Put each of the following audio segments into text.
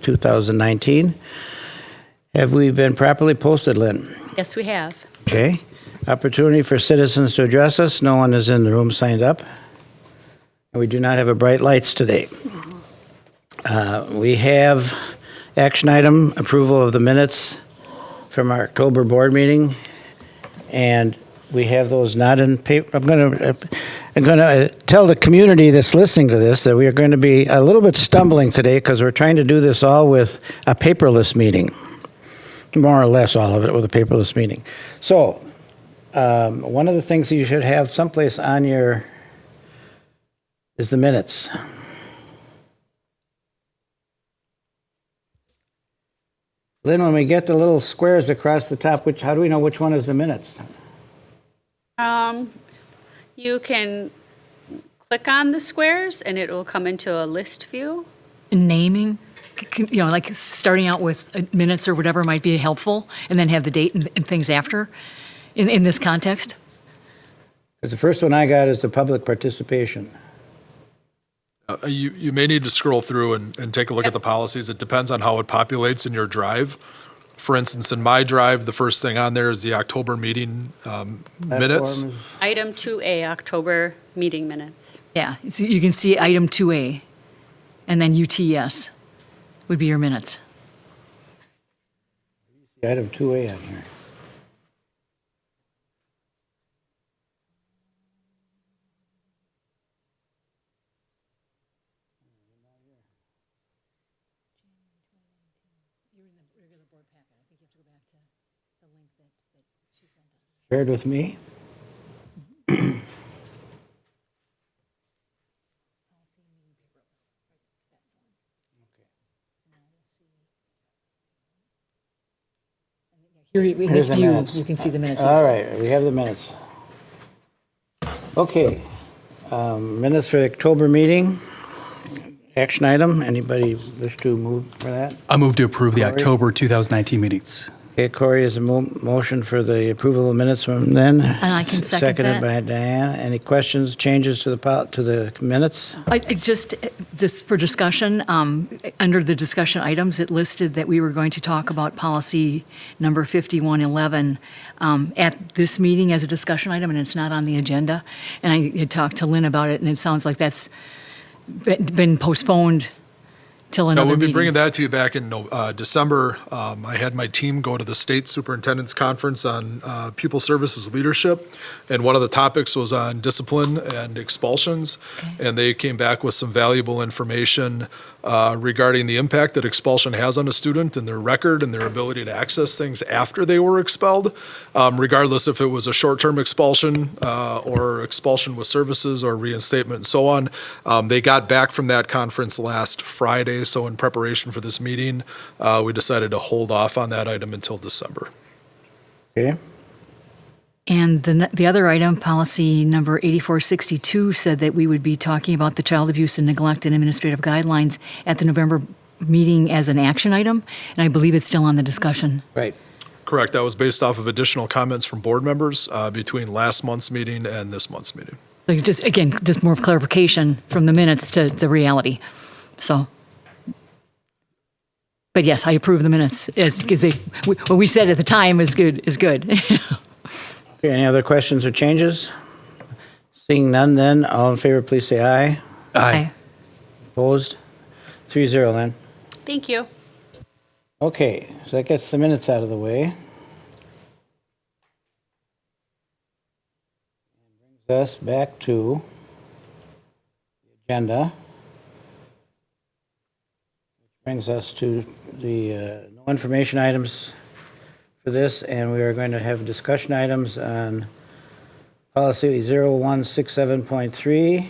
2019. Have we been properly posted, Lynn? Yes, we have. Okay. Opportunity for citizens to address us. No one is in the room signed up. And we do not have a bright lights today. We have action item approval of the minutes from our October board meeting. And we have those not in paper. I'm going to tell the community that's listening to this that we are going to be a little bit stumbling today because we're trying to do this all with a paperless meeting. More or less all of it with a paperless meeting. So, one of the things that you should have someplace on your is the minutes. Lynn, when we get the little squares across the top, how do we know which one is the minutes? You can click on the squares and it will come into a list view. Naming, like starting out with minutes or whatever might be helpful, and then have the date and things after in this context? Because the first one I got is the public participation. You may need to scroll through and take a look at the policies. It depends on how it populates in your drive. For instance, in my drive, the first thing on there is the October meeting minutes. Item 2A, October meeting minutes. Yeah, so you can see item 2A, and then UTS would be your minutes. Item 2A on here. Shared with me. Here, in this view, you can see the minutes. All right, we have the minutes. Okay, minutes for the October meeting. Action item, anybody wish to move for that? I move to approve the Corey? October 2019 meetings. Okay, Corey is a motion for the approval of minutes from then. And I can second Seconded that. by Diana. Any questions, changes to the minutes? I just for discussion, under the discussion items, it listed that we were going to talk about policy number 5111 at this meeting as a discussion item, and it's not on the agenda. And I had talked to Lynn about it, and it sounds like that's been postponed till another We'll be meeting. bringing that to you back in December. I had my team go to the state superintendent's conference on pupil services leadership, and one of the topics was on discipline and expulsions, and they came back with some valuable information regarding the impact that expulsion has on a student and their record and their ability to access things after they were expelled, regardless if it was a short-term expulsion or expulsion with services or reinstatement and so on. They got back from that conference last Friday, so in preparation for this meeting, we decided to hold off on that item until December. Okay. And the other item, policy number 8462, said that we would be talking about the child abuse and neglect and administrative guidelines at the November meeting as an action item, and I believe it's still on the discussion. Right. Correct. That was based off of additional comments from board members between last month's meeting and this month's meeting. So you just more clarification from the minutes to the reality. So, but yes, I approve the minutes because what we said at the time is good. Okay, any other questions or changes? Seeing none then, all in favor, please say aye. Aye. Opposed? 3-0 then. Thank you. Okay, so that gets the minutes out of the way. Brings us back to the agenda. Brings us to the no information items for this, and we are going to have discussion items on policy 0167.3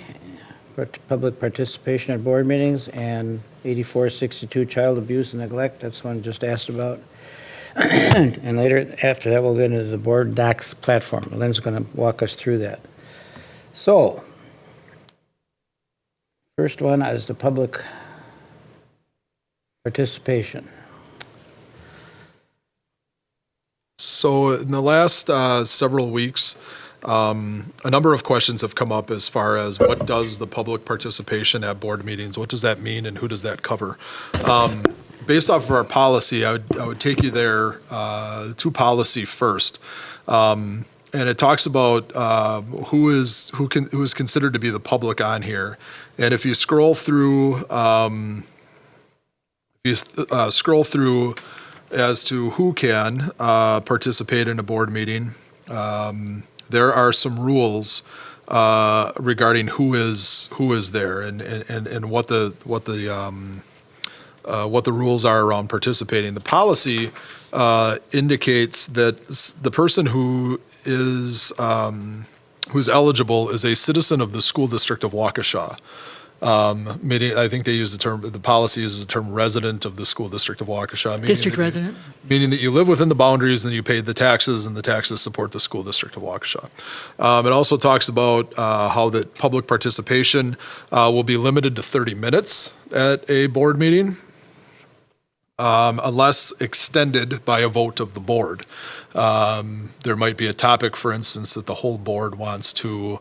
for public participation at board meetings, and 8462 child abuse and neglect. That's one just asked about. And later, after that, we'll get into the board docs platform. Lynn's going to walk us through that. So, first one is the public participation. So in the last several weeks, a number of questions have come up as far as what does the public participation at board meetings, what does that mean and who does that cover? based off of our policy, I would take you there to policy first. And it talks about who is considered to be the public on here. And if you scroll through, as to who can participate in a board meeting, there are some rules regarding who is there and what the rules are around participating. The policy indicates that the person who's eligible is a citizen of the school district of Waukesha. Meaning, I think they use the policy uses the term resident of the school district of Waukesha. District resident. Meaning that you live within the boundaries and you paid the taxes and the taxes support the school district of Waukesha. It also talks about how that public participation will be limited to 30 minutes at a board meeting. Unless extended by a vote of the board. There might be a topic, for instance, that the whole board wants to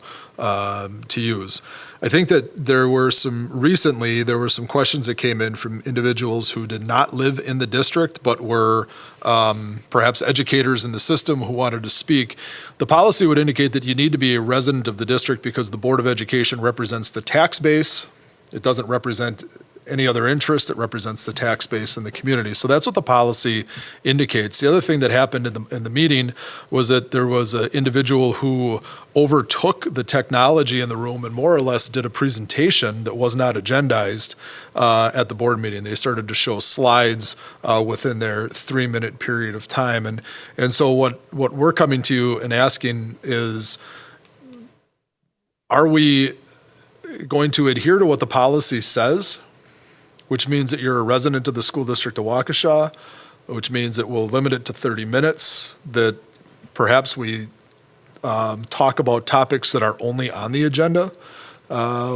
use. I think that there were some questions that came in from individuals who did not live in the district, but were perhaps educators in the system who wanted to speak. The policy would indicate that you need to be a resident of the district because the Board of Education represents the tax base. It doesn't represent any other interest. It represents the tax base in the community. So that's what the policy indicates. The other thing that happened in the meeting was that there was an individual who overtook the technology in the room and more or less did a presentation that was not agendized at the board meeting. They started to show slides within their 3-minute period of time. And so what we're coming to you and asking is, are we going to adhere to what the policy says, which means that you're a resident of the school district of Waukesha, which means that we'll limit it to 30 minutes, that perhaps we talk about topics that are only on the agenda,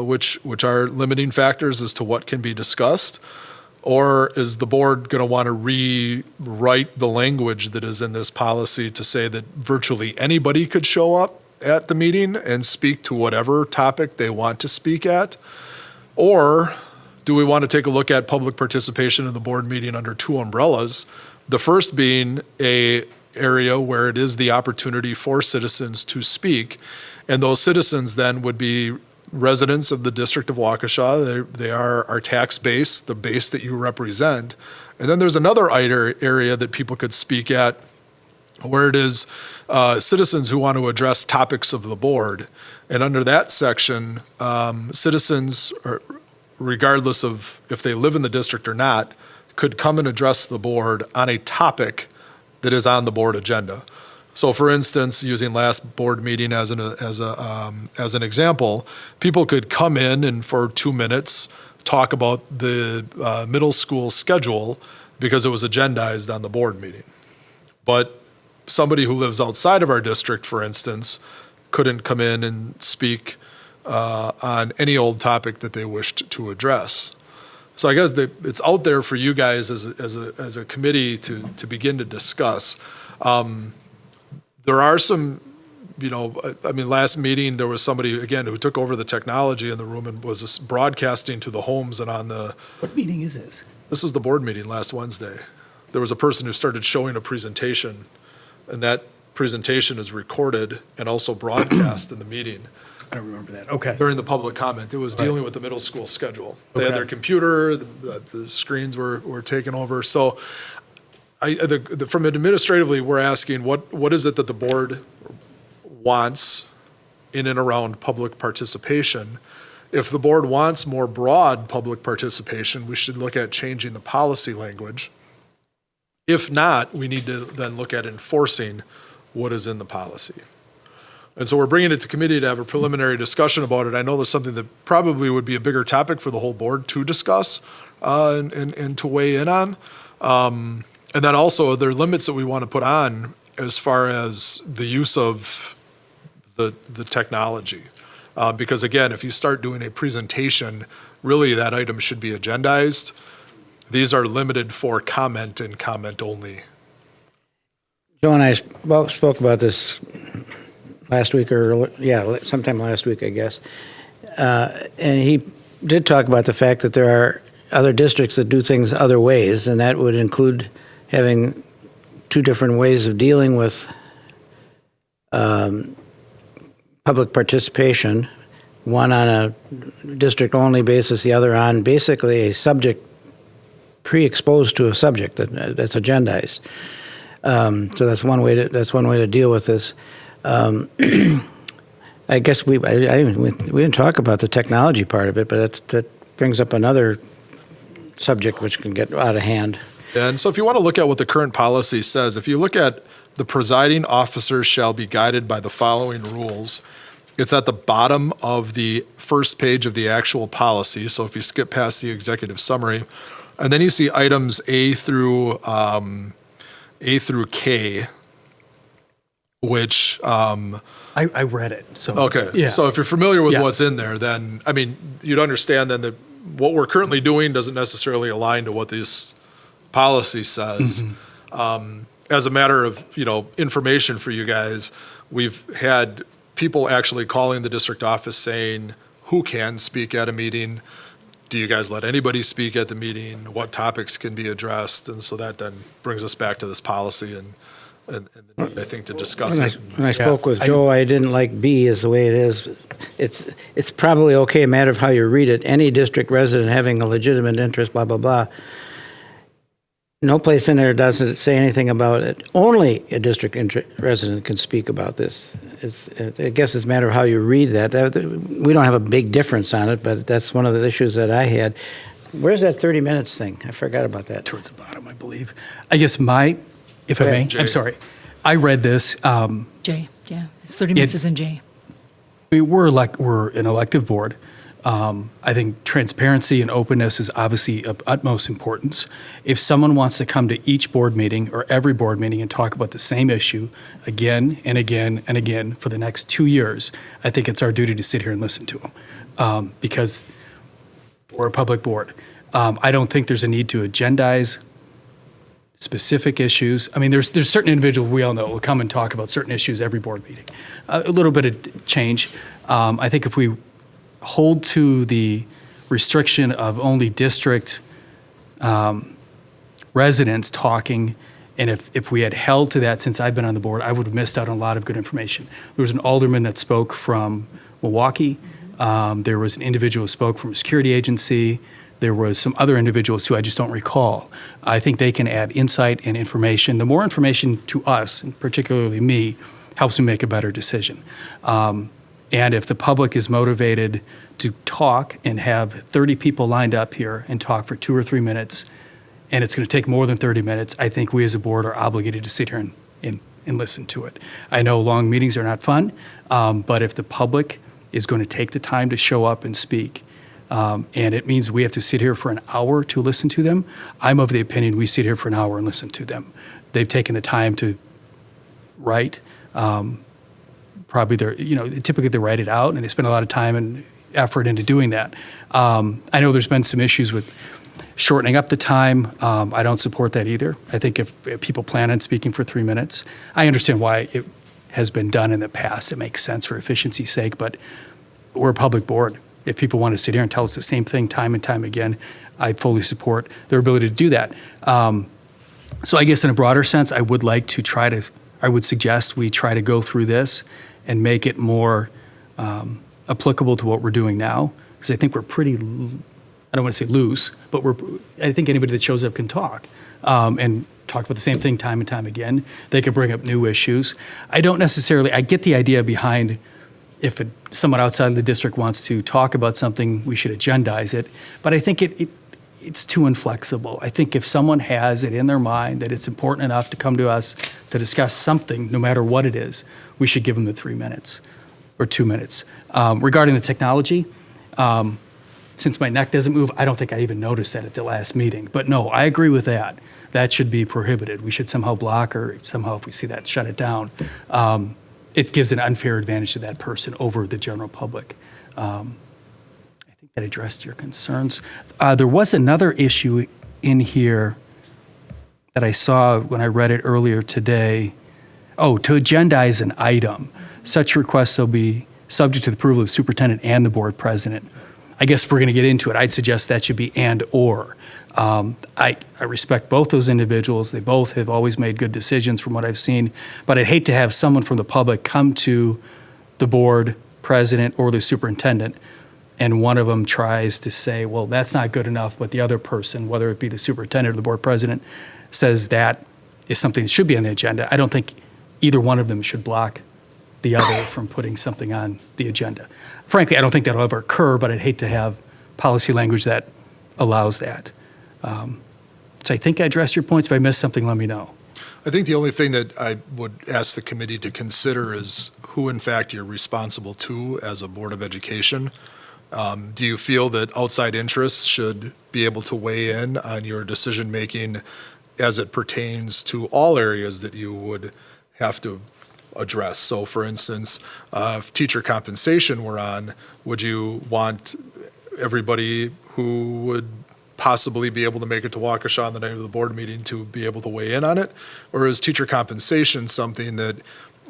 which are limiting factors as to what can be discussed? Or is the board going to want to rewrite the language that is in this policy to say that virtually anybody could show up at the meeting and speak to whatever topic they want to speak at? Or do we want to take a look at public participation in the board meeting under two umbrellas? The first being a area where it is the opportunity for citizens to speak, and those citizens then would be residents of the District of Waukesha. They are our tax base, the base that you represent. And then there's another area that people could speak at where it is citizens who want to address topics of the board. And under that section, citizens, regardless of if they live in the district or not, could come and address the board on a topic that is on the board agenda. So for instance, using last board meeting as an example, people could come in and for 2 minutes talk about the middle school schedule because it was agendized on the board meeting. But somebody who lives outside of our district, for instance, couldn't come in and speak on any old topic that they wished to address. So I guess it's out there for you guys as a committee to begin to discuss. There are some, last meeting there was somebody, again, who took over the technology in the room and was broadcasting to the homes and on the... What meeting is this? This was the board meeting last Wednesday. There was a person who started showing a presentation, and that presentation is recorded and also broadcast in the meeting. I don't remember that. Okay. During the public comment. It was dealing with the middle school schedule. They had their computer, the screens were taken over. So from administratively, we're asking what is it that the board wants in and around public participation? If the board wants more broad public participation, we should look at changing the policy language. If not, we need to then look at enforcing what is in the policy. And so we're bringing it to committee to have a preliminary discussion about it. I know there's something that probably would be a bigger topic for the whole board to discuss and to weigh in on. And then also there are limits that we want to put on as far as the use of the technology. Because again, if you start doing a presentation, really that item should be agendized. These are limited for comment and comment only. Joe and I spoke about this last week sometime last week, I guess. And he did talk about the fact that there are other districts that do things other ways, and that would include having two different ways of dealing with public participation, one on a district-only basis, the other on basically a subject pre-exposed to a subject that's agendized. So that's one way to deal with this. I guess we didn't talk about the technology part of it, but that brings up another subject which can get out of hand. And so if you want to look at what the current policy says, if you look at the presiding officer shall be guided by the following rules, it's at the bottom of the first page of the actual policy. So if you skip past the executive summary, and then you see items A through K, which I read it, so. okay. Yeah. So if you're familiar with Yeah. what's in there, then I mean you'd understand then that what we're currently doing doesn't necessarily align to what this policy says. As a matter of information for you guys, we've had people actually calling the district office saying who can speak at a meeting. Do you guys let anybody speak at the meeting? What topics can be addressed? And so that then brings us back to this policy and I think to discuss it. When I spoke with Joe, I didn't like B as the way it is. It's probably okay, a matter of how you read it. Any district resident having a legitimate interest, blah, blah, blah. No place in there doesn't say anything about it. Only a district resident can speak about this. I guess it's a matter of how you read that. We don't have a big difference on it, but that's one of the issues that I had. Where's that 30 minutes thing? I forgot about that. Towards the bottom, I believe. I guess if I may, Jay. I'm sorry. I read this. J, yeah, it's 30 minutes is in J. We're an elective board. I think transparency and openness is obviously of utmost importance. If someone wants to come to each board meeting or every board meeting and talk about the same issue again and again and again for the next 2 years, I think it's our duty to sit here and listen to them because we're a public board. I don't think there's a need to agendize specific issues. I mean, there's certain individuals we all know will come and talk about certain issues every board meeting. A little bit of change. I think if we hold to the restriction of only district residents talking, and if we had held to that since I've been on the board, I would have missed out on a lot of good information. There was an alderman that spoke from Milwaukee. There was an individual who spoke from a security agency. There was some other individuals who I just don't recall. I think they can add insight and information. The more information to us, and particularly me, helps me make a better decision. And if the public is motivated to talk and have 30 people lined up here and talk for 2 or 3 minutes, and it's going to take more than 30 minutes, I think we as a board are obligated to sit here and listen to it. I know long meetings are not fun, but if the public is going to take the time to show up and speak, and it means we have to sit here for an hour to listen to them, I'm of the opinion we sit here for an hour and listen to them. They've taken the time to write. Probably typically they write it out and they spend a lot of time and effort into doing that. I know there's been some issues with shortening up the time. I don't support that either. I think if people plan on speaking for 3 minutes, I understand why it has been done in the past. It makes sense for efficiency's sake, but we're a public board. If people want to sit here and tell us the same thing time and time again, I fully support their ability to do that. So I guess in a broader sense, I would suggest we try to go through this and make it more applicable to what we're doing now. Because I think we're pretty, I don't want to say loose, but I think anybody that shows up can talk and talk about the same thing time and time again. They could bring up new issues. I get the idea behind if someone outside the district wants to talk about something, we should agendize it. But I think it's too inflexible. I think if someone has it in their mind that it's important enough to come to us to discuss something, no matter what it is, we should give them the 3 minutes or 2 minutes. Regarding the technology, since my neck doesn't move, I don't think I even noticed that at the last meeting. But no, I agree with that. That should be prohibited. We should somehow block or somehow, if we see that, shut it down. It gives an unfair advantage to that person over the general public. I think that addressed your concerns. There was another issue in here that I saw when I read it earlier today. Oh, to agendize an item. Such requests will be subject to the approval of the superintendent and the board president. I guess if we're going to get into it, I'd suggest that should be and or. I respect both those individuals. They both have always made good decisions from what I've seen, but I'd hate to have someone from the public come to the board president or the superintendent, and one of them tries to say, well, that's not good enough, but the other person, whether it be the superintendent or the board president, says that is something that should be on the agenda. I don't think either one of them should block the other from putting something on the agenda. Frankly, I don't think that'll ever occur, but I'd hate to have policy language that allows that. So I think I addressed your points. If I missed something, let me know. I think the only thing that I would ask the committee to consider is who, in fact, you're responsible to as a Board of Education. Do you feel that outside interests should be able to weigh in on your decision-making as it pertains to all areas that you would have to address? So, for instance, if teacher compensation were on, would you want everybody who would possibly be able to make it to Waukesha on the night of the board meeting to be able to weigh in on it? Or is teacher compensation something that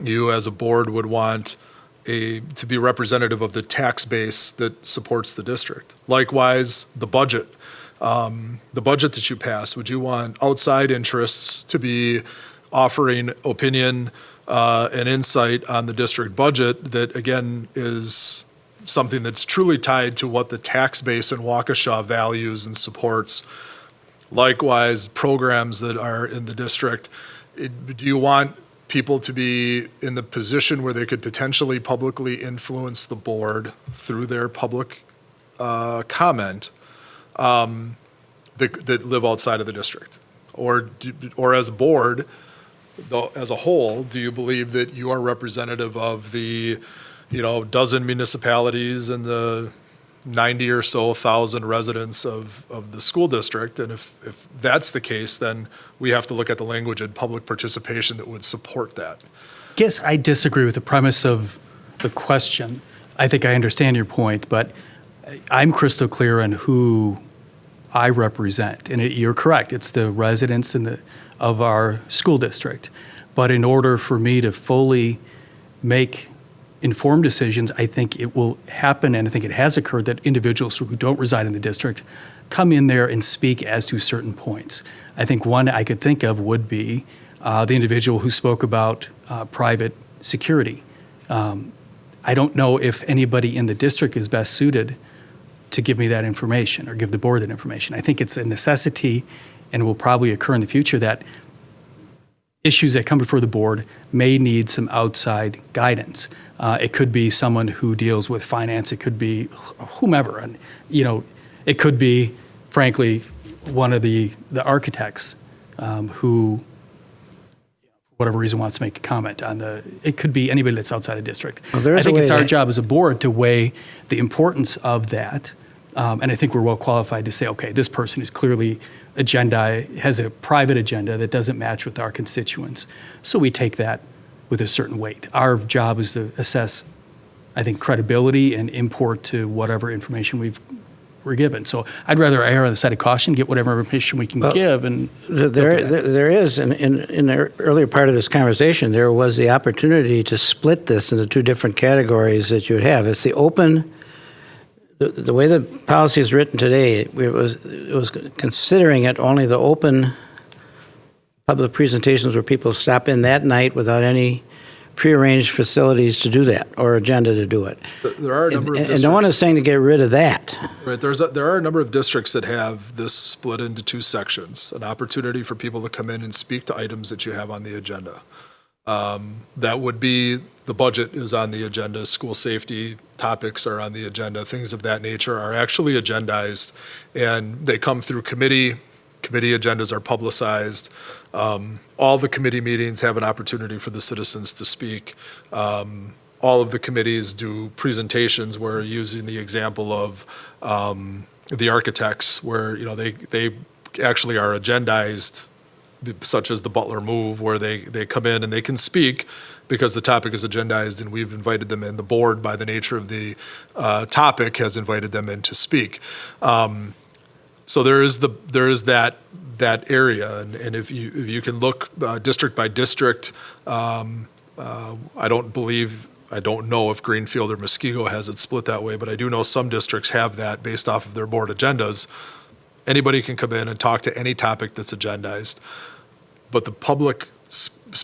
you as a board would want to be representative of the tax base that supports the district? Likewise, the budget that you pass, would you want outside interests to be offering opinion and insight on the district budget that, again, is something that's truly tied to what the tax base in Waukesha values and supports? Likewise, programs that are in the district, do you want people to be in the position where they could potentially publicly influence the board through their public comment that live outside of the district? Or as a board, as a whole, do you believe that you are representative of the dozen municipalities and the 90 or so thousand residents of the school district? And if that's the case, then we have to look at the language and public participation that would support that. I guess I disagree with the premise of the question. I think I understand your point, but I'm crystal clear on who I represent. And you're correct, it's the residents of our school district. But in order for me to fully make informed decisions, I think it will happen, and I think it has occurred, that individuals who don't reside in the district come in there and speak as to certain points. I think one I could think of would be the individual who spoke about private security. I don't know if anybody in the district is best suited to give me that information or give the board that information. I think it's a necessity, and will probably occur in the future, that issues that come before the board may need some outside guidance. It could be someone who deals with finance. It could be whomever. And, it could be, frankly, one of the architects who, for whatever reason, wants to make a comment on it could be anybody that's outside the district. Well, I think it's our job as a board to weigh the importance of that. And I think we're well qualified to say, okay, this person is clearly has a private agenda that doesn't match with our constituents. So we take that with a certain weight. Our job is to assess, I think, credibility and import to whatever information we're given. So I'd rather err on the side of caution, get whatever information we can give. And there is, in the earlier part of this conversation, there was the opportunity to split this into two different categories that you would have. It's the open. The way the policy is written today, it was considering it only the open public presentations where people stop in that night without any prearranged facilities to do that or agenda to do it. There are a number of districts. And no one is saying to get rid of that. Right. There are a number of districts that have this split into two sections, an opportunity for people to come in and speak to items that you have on the agenda. That would be, the budget is on the agenda, school safety topics are on the agenda, things of that nature are actually agendized, and they come through committee. Committee agendas are publicized. All the committee meetings have an opportunity for the citizens to speak. All of the committees do presentations where, using the example of the architects, where they actually are agendized, such as the Butler Move, where they come in and they can speak because the topic is agendized, and we've invited them in. The board, by the nature of the topic, has invited them in to speak. So there is that area, and if you can look district by district, I don't believe I don't know if Greenfield or Muskego has it split that way, but I do know some districts have that based off of their board agendas. Anybody can come in and talk to any topic that's agendized. But the public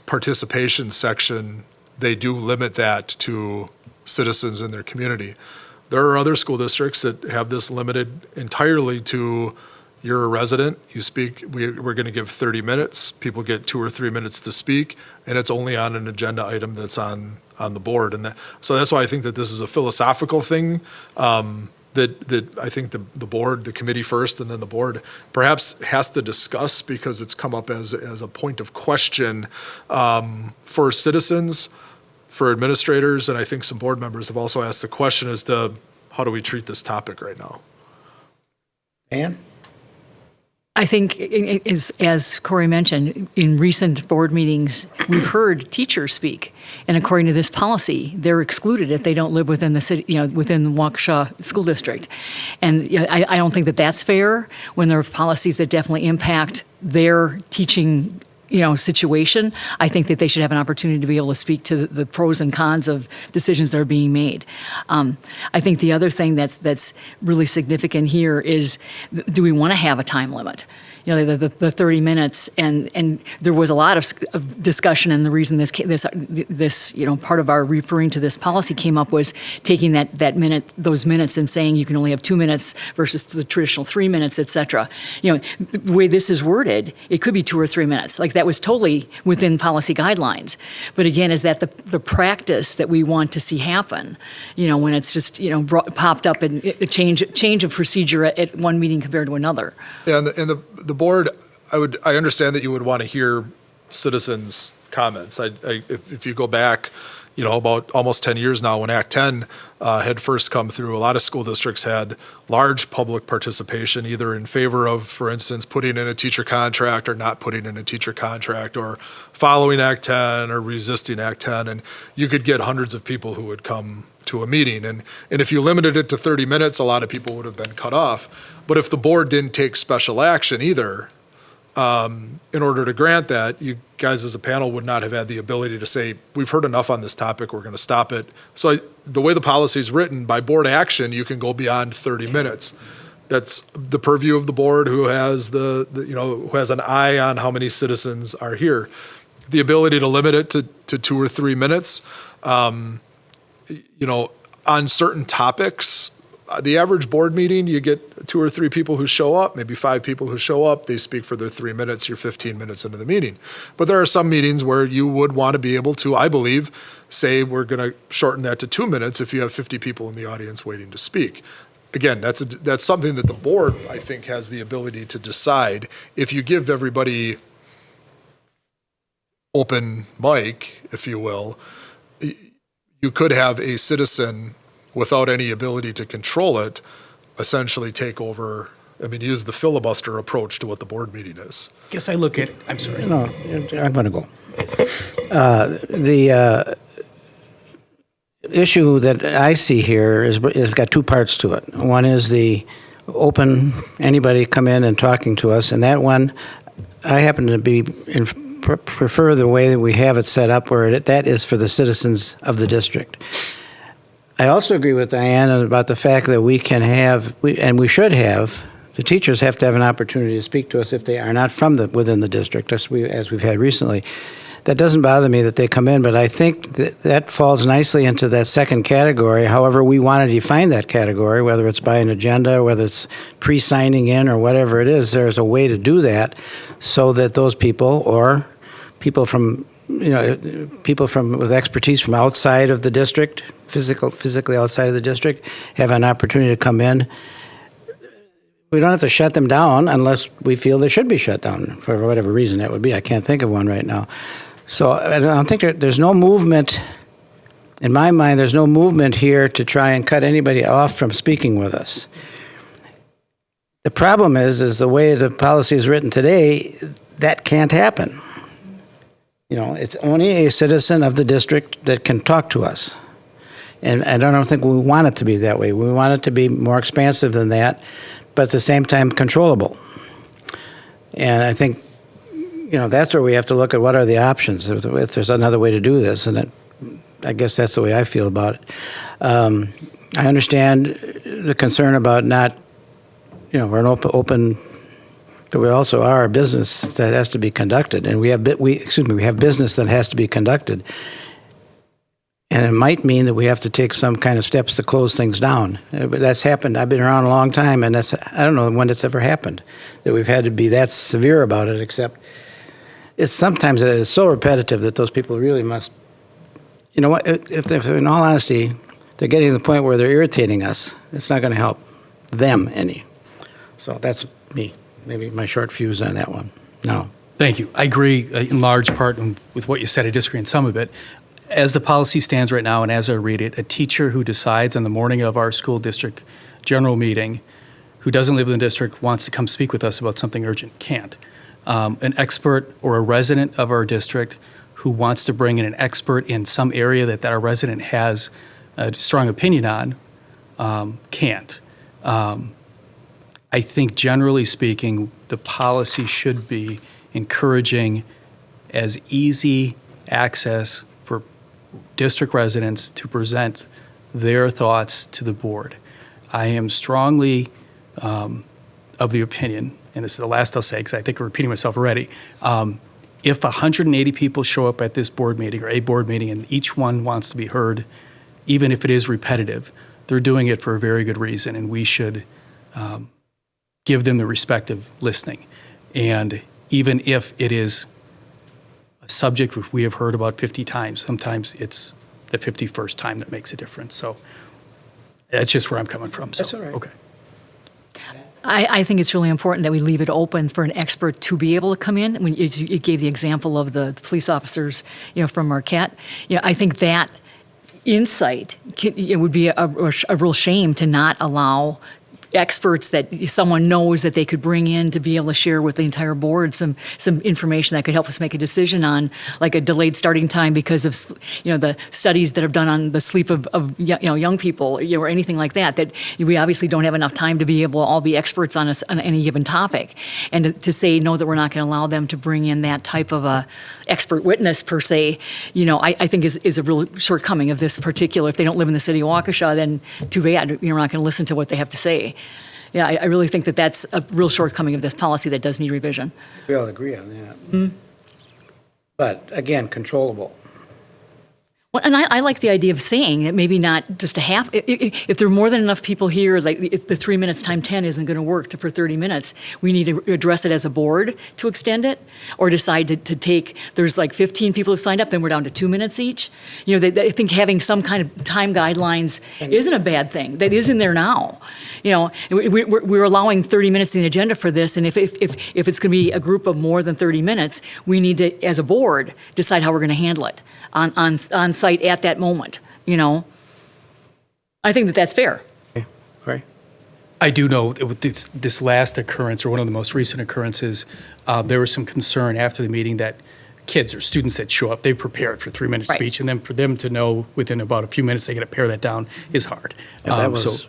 participation section, they do limit that to citizens in their community. There are other school districts that have this limited entirely to, you're a resident, you speak, we're going to give 30 minutes, people get 2 or 3 minutes to speak, and it's only on an agenda item that's on the board. And so that's why I think that this is a philosophical thing, that I think the board, the committee first, and then the board perhaps has to discuss, because it's come up as a point of question for citizens, for administrators, and I think some board members have also asked the question as to how do we treat this topic right now? Ann? I think, as Corey mentioned, in recent board meetings, we've heard teachers speak, and according to this policy, they're excluded if they don't live within the city, within the Waukesha School District. And I don't think that that's fair when there are policies that definitely impact their teaching situation. I think that they should have an opportunity to be able to speak to the pros and cons of decisions that are being made. I think the other thing that's really significant here is, do we want to have a time limit? The 30 minutes, and there was a lot of discussion, and the reason this part of our referring to this policy came up was taking those minutes and saying you can only have 2 minutes versus the traditional 3 minutes, et cetera. The way this is worded, it could be 2 or 3 minutes. Like, that was totally within policy guidelines. But again, is that the practice that we want to see happen? When it's just popped up and a change of procedure at one meeting compared to another. Yeah, and the board, I understand that you would want to hear citizens' comments. If you go back, about almost 10 years now, when Act 10 had first come through, a lot of school districts had large public participation, either in favor of, for instance, putting in a teacher contract or not putting in a teacher contract, or following Act 10 or resisting Act 10, and you could get hundreds of people who would come to a meeting. And if you limited it to 30 minutes, a lot of people would have been cut off. But if the board didn't take special action either, in order to grant that, you guys as a panel would not have had the ability to say, we've heard enough on this topic, we're going to stop it. So the way the policy is written, by board action, you can go beyond 30 minutes. That's the purview of the board, who has who has an eye on how many citizens are here. The ability to limit it to 2 or 3 minutes, on certain topics. The average board meeting, you get 2 or 3 people who show up, maybe 5 people who show up, they speak for their 3 minutes, you're 15 minutes into the meeting. But there are some meetings where you would want to be able to, I believe, say we're going to shorten that to 2 minutes if you have 50 people in the audience waiting to speak. Again, that's something that the board, I think, has the ability to decide. If you give everybody open mic, if you will, you could have a citizen, without any ability to control it, essentially take over, use the filibuster approach to what the board meeting is. Guess I look at, I'm sorry. No, I'm going to go. The issue that I see here is got 2 parts to it. One is the open, anybody come in and talking to us, and that one, I happen to prefer the way that we have it set up, where that is for the citizens of the district. I also agree with Diane about the fact that we can have, and we should have, the teachers have to have an opportunity to speak to us if they are not from within the district, as we've had recently. That doesn't bother me that they come in, but I think that falls nicely into that second category. However we want to define that category, whether it's by an agenda, whether it's pre-signing in or whatever it is, there's a way to do that so that those people, or people from with expertise from outside of the district, physically outside of the district, have an opportunity to come in. We don't have to shut them down unless we feel they should be shut down for whatever reason that would be. I can't think of one right now. So I don't think there's no movement, in my mind, there's no movement here to try and cut anybody off from speaking with us. The problem is the way the policy is written today, that can't happen. It's only a citizen of the district that can talk to us. And I don't think we want it to be that way. We want it to be more expansive than that, but at the same time controllable. And I think, that's where we have to look at what are the options, if there's another way to do this. And I guess that's the way I feel about it. I understand the concern about not, we're an open, but we also are a business that has to be conducted, and we have business that has to be conducted. And it might mean that we have to take some kind of steps to close things down. But that's happened. I've been around a long time, and I don't know when it's ever happened that we've had to be that severe about it, except sometimes it is so repetitive that those people really must, if in all honesty, they're getting to the point where they're irritating us, it's not going to help them any. So that's me, maybe my short fuse on that one. No. Thank you. I agree in large part with what you said. I disagree in some of it. As the policy stands right now, and as I read it, a teacher who decides on the morning of our school district general meeting, who doesn't live in the district, wants to come speak with us about something urgent, can't. An expert or a resident of our district who wants to bring in an expert in some area that our resident has a strong opinion on, can't. I think generally speaking, the policy should be encouraging as easy access for district residents to present their thoughts to the board. I am strongly of the opinion, and this is the last I'll say because I think I'm repeating myself already, if 180 people show up at this board meeting or a board meeting and each one wants to be heard, even if it is repetitive, they're doing it for a very good reason, and we should give them the respect of listening. And even if it is a subject which we have heard about 50 times, sometimes it's the 51st time that makes a difference. So that's just where I'm coming from. So, That's all right. Okay. I think it's really important that we leave it open for an expert to be able to come in. When you gave the example of the police officers, from Marquette, I think that insight, it would be a real shame to not allow experts that someone knows that they could bring in to be able to share with the entire board some information that could help us make a decision on, like a delayed starting time because of the studies that have done on the sleep of young people, or anything like that. That we obviously don't have enough time to be able to all be experts on any given topic, and to say no, that we're not going to allow them to bring in that type of a expert witness per se, I think is a real shortcoming of this particular. If they don't live in the city of Waukesha, then too bad. You're not going to listen to what they have to say. Yeah, I really think that that's a real shortcoming of this policy that does need revision. We all agree on that. But again, controllable. Well, and I like the idea of saying that maybe not just a half. If there are more than enough people here, like if the 3 minutes time 10 isn't going to work for 30 minutes, we need to address it as a board to extend it, or decide to take. There's like 15 people who signed up, then we're down to 2 minutes each. I think having some kind of time guidelines isn't a bad thing. That is in there now. We're allowing 30 minutes in the agenda for this, and if it's going to be a group of more than 30 minutes, we need to, as a board, decide how we're going to handle it on site at that moment. I think that that's fair. Okay. Right. I do know that with this last occurrence, or one of the most recent occurrences, there was some concern after the meeting that kids or students that show up, they've prepared for 3-minute Right. speech, and then for them to know within about a few minutes they got to pare that down is hard. Yeah, that was- So,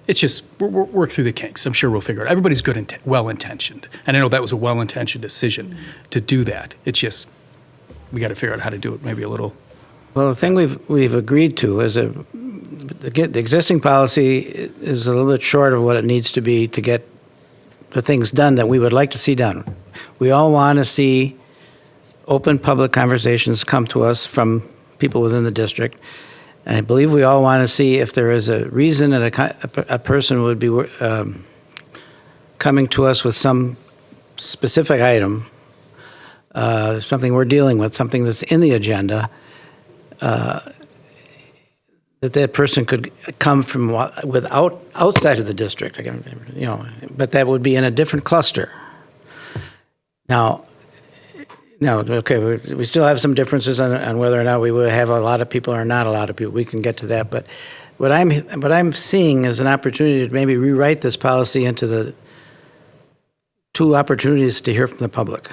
it's just we'll work through the kinks. I'm sure we'll figure it out. Everybody's good and well-intentioned, and I know that was a well-intentioned decision to do that. It's just we got to figure out how to do it maybe a little. Well, the thing we've agreed to is the existing policy is a little bit short of what it needs to be to get the things done that we would like to see done. We all want to see open public conversations come to us from people within the district. And I believe we all want to see if there is a reason that a person would be coming to us with some specific item, something we're dealing with, something that's in the agenda, that person could come from outside of the district, but that would be in a different cluster. Now, okay, we still have some differences on whether or not we would have a lot of people or not a lot of people. We can get to that, but what I'm seeing is an opportunity to maybe rewrite this policy into the 2 opportunities to hear from the public.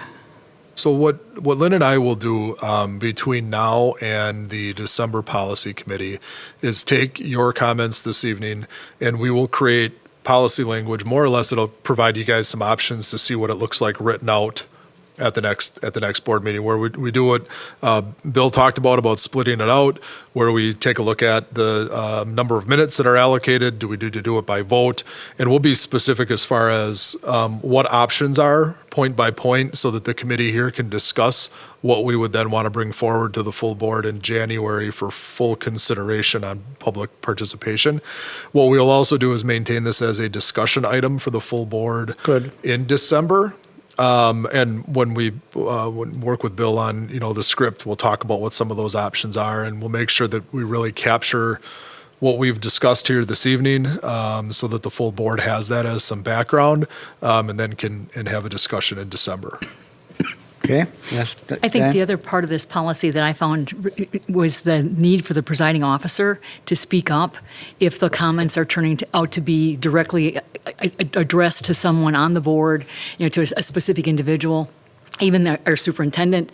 So what Lynn and I will do between now and the December Policy Committee is take your comments this evening, and we will create policy language. More or less, it'll provide you guys some options to see what it looks like written out at the next board meeting, where we do what Bill talked about splitting it out, where we take a look at the number of minutes that are allocated. Do we need to do it by vote? And we'll be specific as far as what options are point by point, so that the committee here can discuss what we would then want to bring forward to the full board in January for full consideration on public participation. What we'll also do is maintain this as a discussion item for the full board Good. in December. And when we work with Bill on, the script, we'll talk about what some of those options are, and we'll make sure that we really capture what we've discussed here this evening, so that the full board has that as some background, and then can have a discussion in December. Okay? Yes. I think the other part of this policy that I found was the need for the presiding officer to speak up if the comments are turning out to be directly addressed to someone on the board, to a specific individual. Even our superintendent,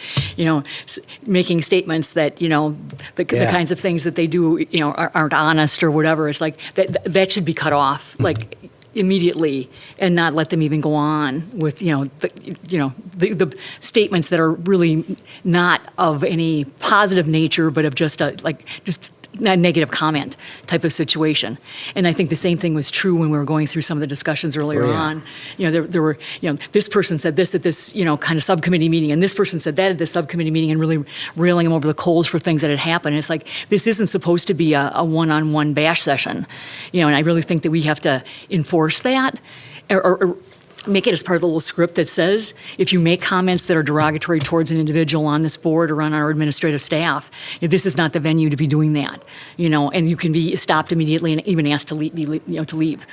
making statements that, the kinds of things that they do, aren't honest or whatever. It's like that should be cut off, like immediately, and not let them even go on with, the statements that are really not of any positive nature, but of just a negative comment type of situation. And I think the same thing was true when we were going through some of the discussions earlier on. There were, this person said this at this, kind of subcommittee meeting, and this person said that at this subcommittee meeting, and really railing them over the coals for things that had happened. And it's like, this isn't supposed to be a one-on-one bash session. And I really think that we have to enforce that, or make it as part of the little script that says, if you make comments that are derogatory towards an individual on this board or on our administrative staff, this is not the venue to be doing that, and you can be stopped immediately and even asked to leave.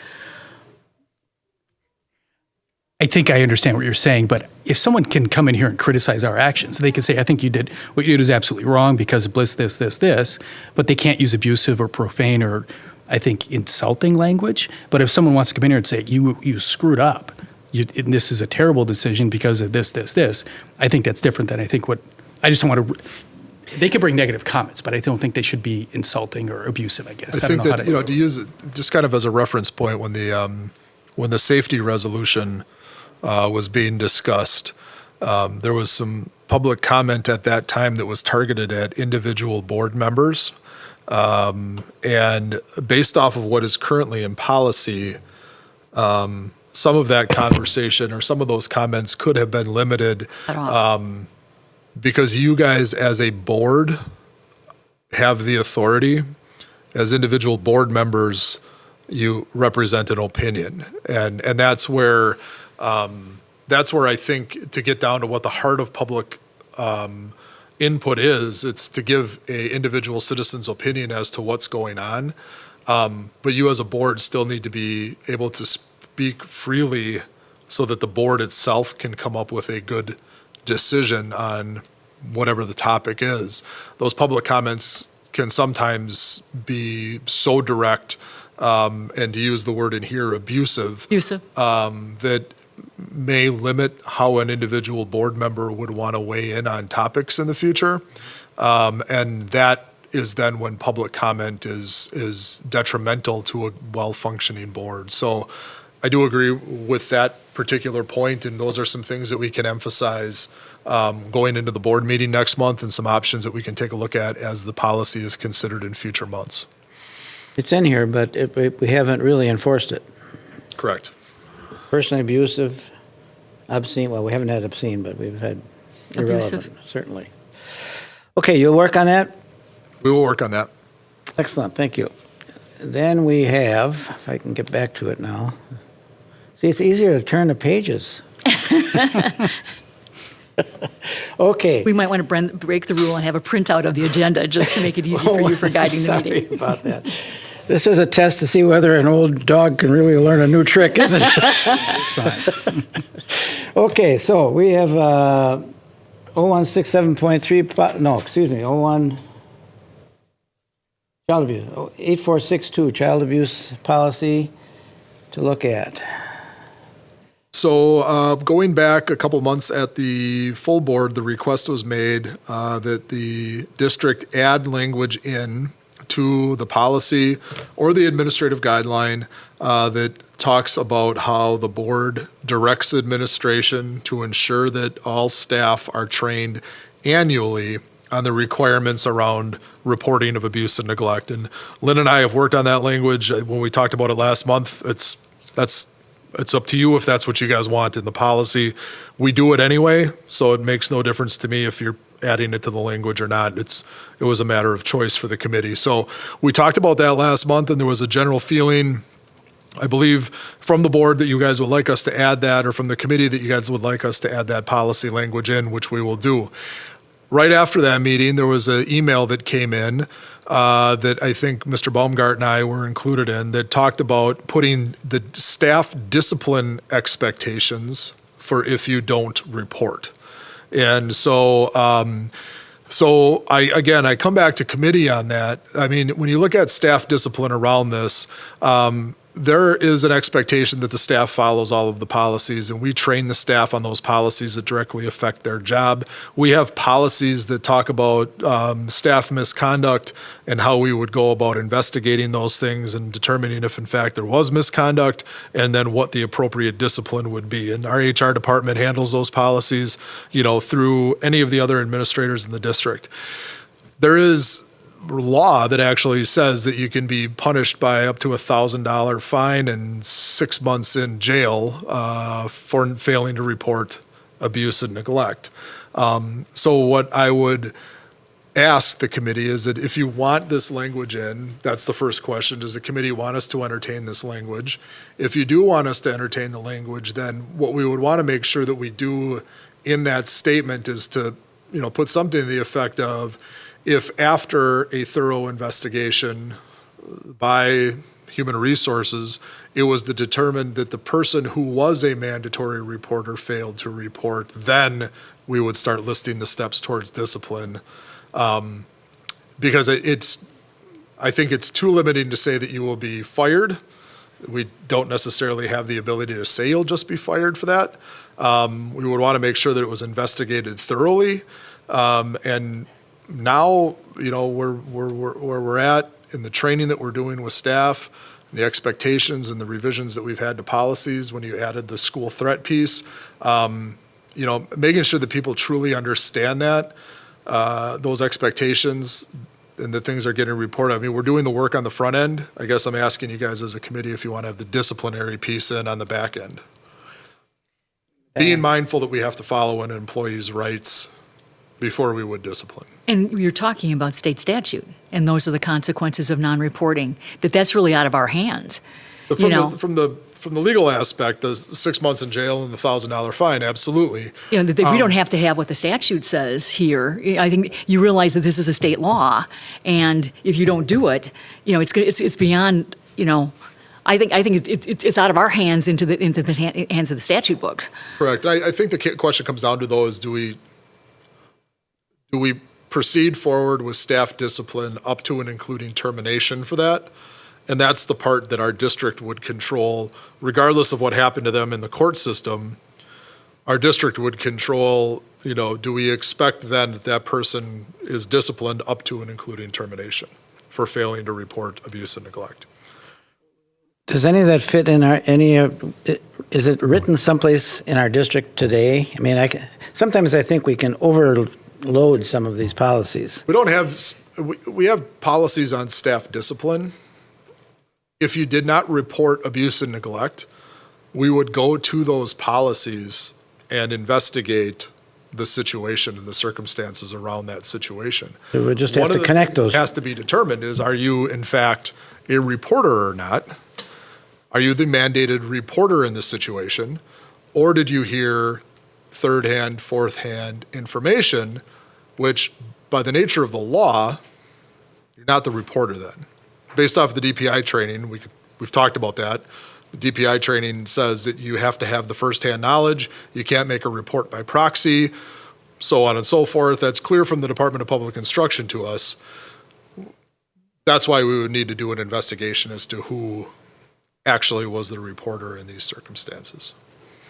I think I understand what you're saying, but if someone can come in here and criticize our actions, they can say, I think what you did is absolutely wrong because of this, but they can't use abusive or profane or, I think, insulting language. But if someone wants to come in here and say, you screwed up, and this is a terrible decision because of this, I think that's different than I just don't want to. They could bring negative comments, but I don't think they should be insulting or abusive, I guess. I think that, to use it just kind of as a reference point, when the safety resolution was being discussed, there was some public comment at that time that was targeted at individual board members. And based off of what is currently in policy, some of that conversation or some of those comments could have been limited, because you guys as a board have the authority. As individual board members, you represent an opinion, and that's where I think, to get down to what the heart of public input is, it's to give a individual citizen's opinion as to what's going on. But you as a board still need to be able to speak freely so that the board itself can come up with a good decision on whatever the topic is. Those public comments can sometimes be so direct, and to use the word in here, abusive, that may limit how an individual board member would want to weigh in on topics in the future. And that is then when public comment is detrimental to a well-functioning board. So I do agree with that particular point, and those are some things that we can emphasize going into the board meeting next month, and some options that we can take a look at as the policy is considered in future months. It's in here, but we haven't really enforced it. Correct. Personally abusive, obscene, well, we haven't had obscene, but we've had irrelevant, Abusive. certainly. Okay, you'll work on that? We will work on that. Excellent, thank you. Then we have, if I can get back to it now. See, it's easier to turn the pages. Okay. We might want to break the rule and have a printout of the agenda just to make it easy for you for guiding the meeting. Sorry about that. This is a test to see whether an old dog can really learn a new trick, isn't it? That's fine. Okay, so we have 0167.3, no, excuse me, 01, child abuse, 8462, child abuse policy to look at. So going back a couple months at the full board, the request was made that the district add language in to the policy or the administrative guideline that talks about how the board directs administration to ensure that all staff are trained annually on the requirements around reporting of abuse and neglect. And Lynn and I have worked on that language. When we talked about it last month, it's up to you if that's what you guys want in the policy. We do it anyway, so it makes no difference to me if you're adding it to the language or not. It was a matter of choice for the committee. So we talked about that last month, and there was a general feeling, I believe, from the board that you guys would like us to add that, or from the committee that you guys would like us to add that policy language in, which we will do. Right after that meeting, there was an email that came in that I think Mr. Baumgart and I were included in that talked about putting the staff discipline expectations for if you don't report. And so, I come back to committee on that. I mean, when you look at staff discipline around this, there is an expectation that the staff follows all of the policies, and we train the staff on those policies that directly affect their job. We have policies that talk about staff misconduct and how we would go about investigating those things and determining if in fact there was misconduct, and then what the appropriate discipline would be. And our HR department handles those policies, through any of the other administrators in the district. There is law that actually says that you can be punished by up to $1,000 fine and 6 months in jail for failing to report abuse and neglect. So what I would ask the committee is that if you want this language in, that's the first question, does the committee want us to entertain this language? If you do want us to entertain the language, then what we would want to make sure that we do in that statement is to, put something to the effect of, if after a thorough investigation by Human Resources, it was determined that the person who was a mandatory reporter failed to report, then we would start listing the steps towards discipline. Because I think it's too limiting to say that you will be fired. We don't necessarily have the ability to say you'll just be fired for that. We would want to make sure that it was investigated thoroughly, and now, where we're at in the training that we're doing with staff, the expectations and the revisions that we've had to policies when you added the school threat piece, making sure that people truly understand that, those expectations and the things are getting reported. I mean, we're doing the work on the front end. I guess I'm asking you guys as a committee if you want to have the disciplinary piece in on the back end. Being mindful that we have to follow an employee's rights before we would discipline. And you're talking about state statute, and those are the consequences of non-reporting, that's really out of our hands. But from the legal aspect, the 6 months in jail and the $1,000 fine, absolutely. We don't have to have what the statute says here. I think you realize that this is a state law, and if you don't do it, it's beyond, I think it's out of our hands into the hands of the statute books. Correct. I think the question comes down to, though, is do we proceed forward with staff discipline up to and including termination for that? And that's the part that our district would control, regardless of what happened to them in the court system. Our district would control, do we expect then that person is disciplined up to and including termination for failing to report abuse and neglect? Does any of that fit in is it written someplace in our district today? I mean, sometimes I think we can overload some of these policies. We have policies on staff discipline. If you did not report abuse and neglect, we would go to those policies and investigate the situation and the circumstances around that situation. We would just have to connect those. What has to be determined is, are you in fact a reporter or not? Are you the mandated reporter in this situation? Or did you hear third-hand, fourth-hand information, which by the nature of the law, you're not the reporter then. Based off the DPI training, we've talked about that. The DPI training says that you have to have the first-hand knowledge. You can't make a report by proxy, so on and so forth. That's clear from the Department of Public Instruction to us. That's why we would need to do an investigation as to who actually was the reporter in these circumstances.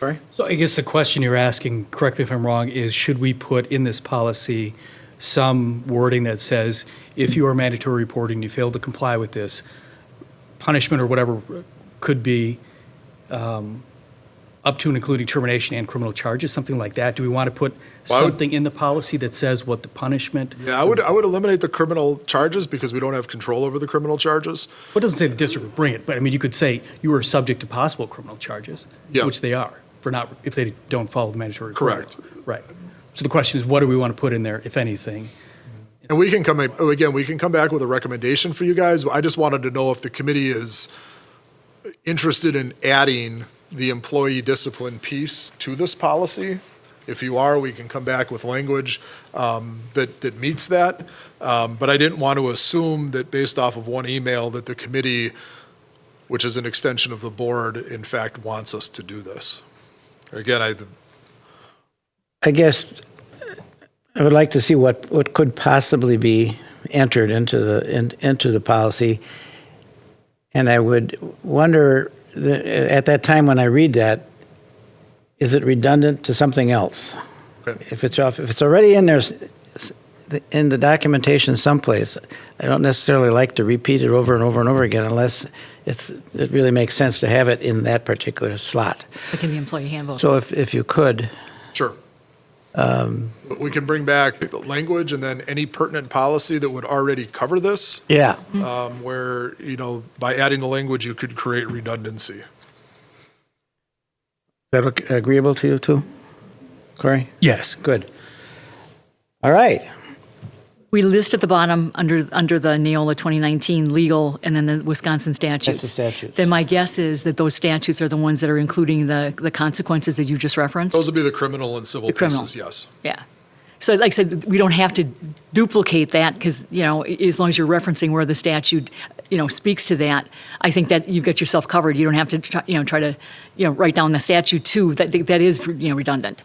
Sorry? So I guess the question you're asking, correct me if I'm wrong, is should we put in this policy some wording that says, if you are mandatory reporting, you fail to comply with this, punishment or whatever could be up to and including termination and criminal charges, something like that? Do we want to put Well, I would- something in the policy that says what the punishment? Yeah, I would eliminate the criminal charges because we don't have control over the criminal charges. Well, it doesn't say the district would bring it, but I mean, you could say you are subject to possible criminal charges, Yeah. which they are, for not, if they don't follow the mandatory Correct. requirement. Right. So the question is, what do we want to put in there, if anything? And we can we can come back with a recommendation for you guys. I just wanted to know if the committee is interested in adding the employee discipline piece to this policy. If you are, we can come back with language that meets that. But I didn't want to assume that based off of one email that the committee, which is an extension of the board, in fact wants us to do this. Again, I guess I would like to see what could possibly be entered into the policy. And I would wonder, at that time when I read that, is it redundant to something else? Okay. If it's already in there, in the documentation someplace, I don't necessarily like to repeat it over and over and over again unless it really makes sense to have it in that particular slot. Like in the employee handbook. So if you could, sure. But we can bring back language and then any pertinent policy that would already cover this, yeah. where, by adding the language, you could create redundancy. Is that agreeable to you too, Corey? Yes. Good. All right. We list at the bottom, under the Neola 2019 legal, and then the Wisconsin statutes. That's the statutes. Then my guess is that those statutes are the ones that are including the consequences that you just referenced. Those would be the criminal and civil The criminal. pieces, yes. Yeah. So like I said, we don't have to duplicate that because, as long as you're referencing where the statute, speaks to that, I think that you've got yourself covered. You don't have to try to write down the statute too. That is, redundant.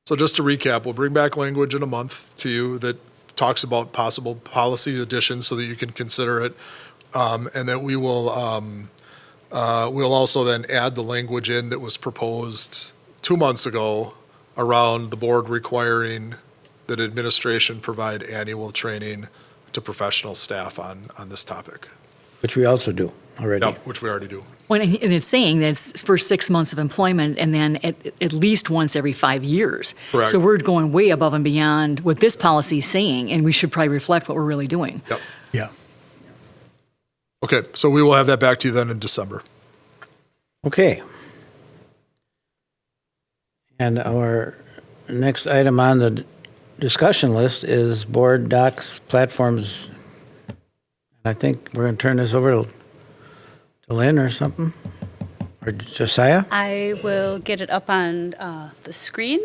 So just to recap, we'll bring back language in a month to you that talks about possible policy additions so that you can consider it. And that we will, we'll also then add the language in that was proposed 2 months ago around the board requiring that administration provide annual training to professional staff on this topic. Which we also do already. Yep, which we already do. And it's saying that it's for 6 months of employment and then at least once every 5 years. Correct. So we're going way above and beyond what this policy is saying, and we should probably reflect what we're really doing. Yep. Yeah. Okay, so we will have that back to you then in December. Okay. And our next item on the discussion list is board docs, platforms. I think we're going to turn this over to Lynn or something, or Josiah. I will get it up on the screen,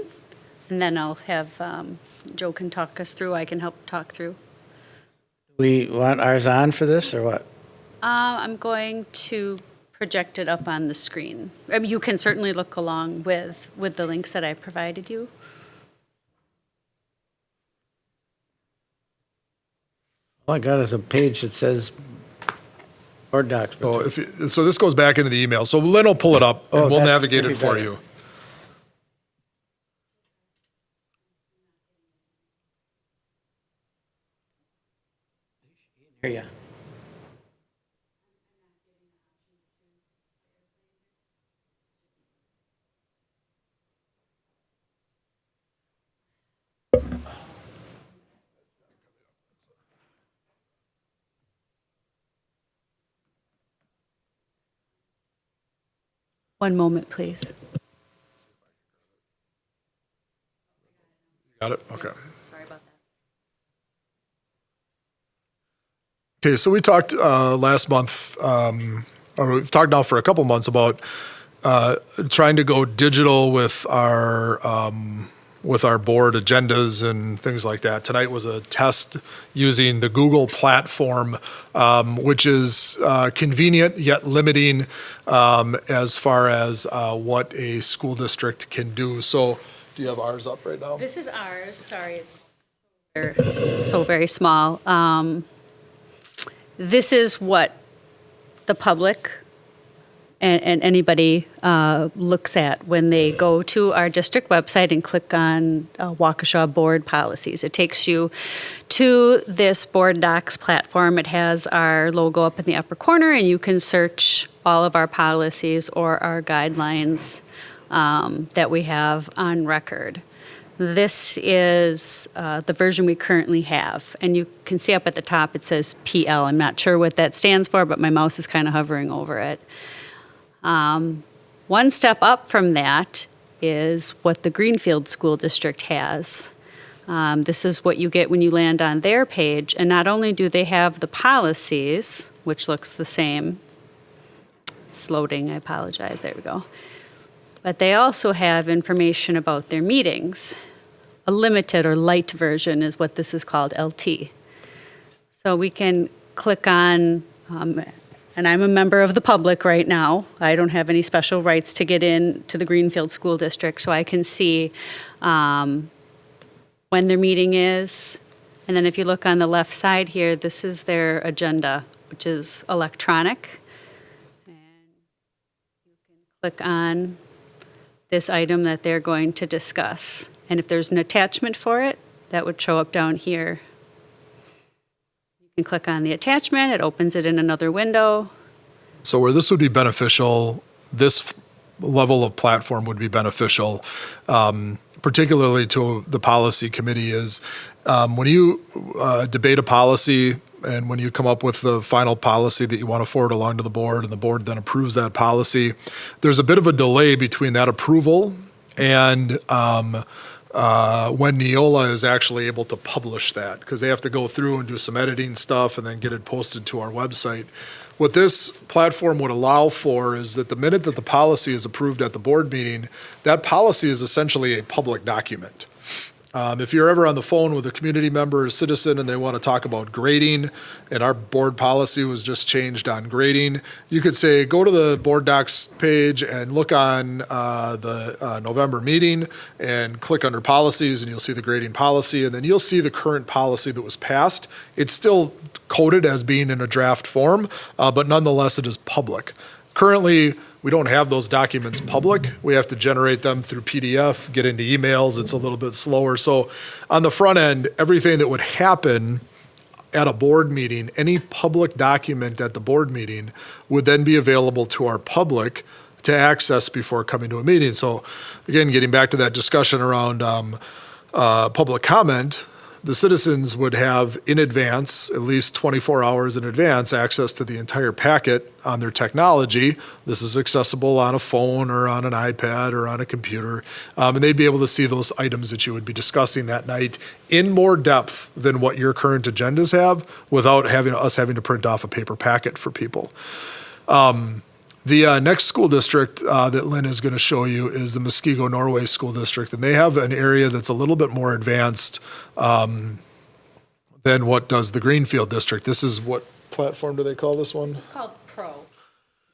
and then I'll have, Joe can talk us through, I can help talk through. We want ours on for this, or what? I'm going to project it up on the screen. I mean, you can certainly look along with the links that I provided you. All I got is a page that says board docs. So so this goes back into the email. So Lynn will pull it up and Oh, we'll that's navigate maybe it for better. you. Hear ya. One moment, please. Got it? Okay. Sorry about that. Okay, so we talked last month, or we've talked now for a couple months about trying to go digital with our board agendas and things like that. Tonight was a test using the Google platform, which is convenient yet limiting as far as what a school district can do. So do you have ours up right now? This is ours, sorry, it's so very small. This is what the public and anybody looks at when they go to our district website and click on Waukesha board policies. It takes you to this board docs platform. It has our logo up in the upper corner, and you can search all of our policies or our guidelines that we have on record. This is the version we currently have, and you can see up at the top it says PL. I'm not sure what that stands for, but my mouse is kind of hovering over it. One step up from that is what the Greenfield School District has. This is what you get when you land on their page, and not only do they have the policies, which looks the same. It's loading, I apologize, there we go. But they also have information about their meetings. A limited or light version is what this is called, LT. So we can click on, and I'm a member of the public right now. I don't have any special rights to get in to the Greenfield School District, so I can see when their meeting is. And then if you look on the left side here, this is their agenda, which is electronic. And you can click on this item that they're going to discuss. And if there's an attachment for it, that would show up down here. You can click on the attachment, it opens it in another window. So where this would be beneficial, this level of platform would be beneficial, particularly to the policy committee, is when you debate a policy and when you come up with the final policy that you want to forward along to the board and the board then approves that policy, there's a bit of a delay between that approval and when Neola is actually able to publish that, because they have to go through and do some editing stuff and then get it posted to our website. What this platform would allow for is that the minute that the policy is approved at the board meeting, that policy is essentially a public document. If you're ever on the phone with a community member or citizen and they want to talk about grading, and our board policy was just changed on grading, you could say, go to the board docs page and look on the November meeting and click under policies and you'll see the grading policy, and then you'll see the current policy that was passed. It's still coded as being in a draft form, but nonetheless it is public. Currently, we don't have those documents public. We have to generate them through PDF, get into emails. It's a little bit slower. So on the front end, everything that would happen at a board meeting, any public document at the board meeting would then be available to our public to access before coming to a meeting. So again, getting back to that discussion around public comment, the citizens would have in advance, at least 24 hours in advance, access to the entire packet on their technology. This is accessible on a phone or on an iPad or on a computer. And they'd be able to see those items that you would be discussing that night in more depth than what your current agendas have without us having to print off a paper packet for people. The next school district that Lynn is going to show you is the Muskego Norway School District, and they have an area that's a little bit more advanced than what does the Greenfield District. This is what platform do they call this one? It's called Pro.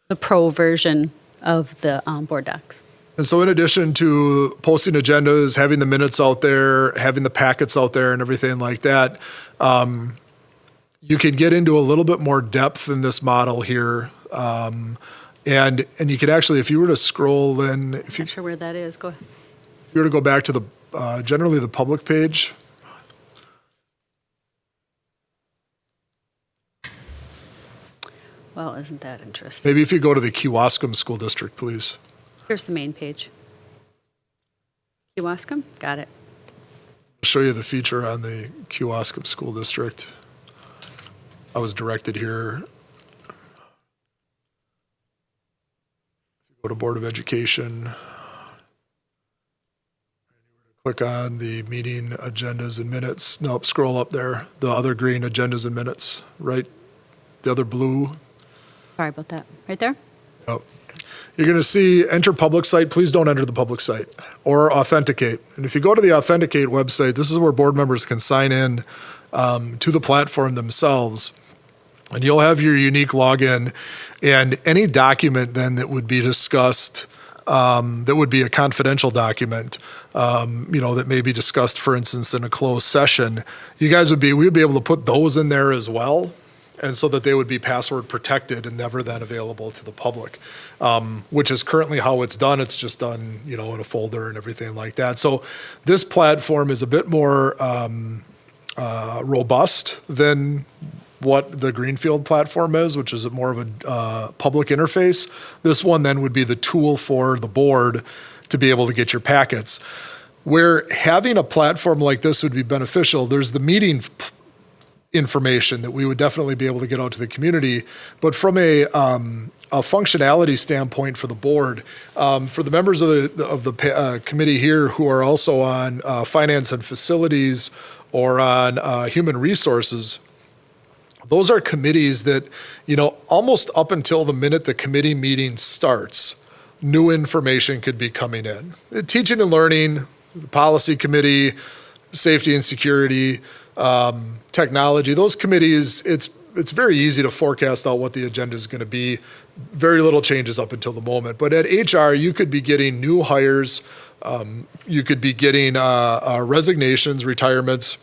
The Pro version of the board docs. And so in addition to posting agendas, having the minutes out there, having the packets out there and everything like that, you can get into a little bit more depth in this model here. And you could actually, if you were to scroll in, if you Not sure where that is. Go ahead. If you were to go back to the, generally the public page. Well, isn't that interesting? Maybe if you go to the Kewaskum School District, please. Here's the main page. Kewaskum? Got it. I'll show you the feature on the Kewaskum School District. I was directed here. Go to Board of Education. Click on the meeting agendas and minutes. Nope, scroll up there. The other green agendas and minutes, right? The other blue. Sorry about that. Right there? Yep. You're going to see enter public site. Please don't enter the public site or authenticate. And if you go to the authenticate website, this is where board members can sign in to the platform themselves. And you'll have your unique login, and any document then that would be discussed, that would be a confidential document, that may be discussed, for instance, in a closed session, we would be able to put those in there as well, and so that they would be password protected and never then available to the public, which is currently how it's done. It's just done, in a folder and everything like that. So this platform is a bit more robust than what the Greenfield platform is, which is more of a public interface. This one then would be the tool for the board to be able to get your packets. Where having a platform like this would be beneficial, there's the meeting information that we would definitely be able to get out to the community. But from a functionality standpoint for the board, for the members of the committee here who are also on finance and facilities or on human resources, those are committees that, almost up until the minute the committee meeting starts, new information could be coming in. Teaching and learning, the policy committee, safety and security, technology, those committees, it's very easy to forecast out what the agenda is going to be. Very little changes up until the moment. But at HR, you could be getting new hires, you could be getting resignations, retirements,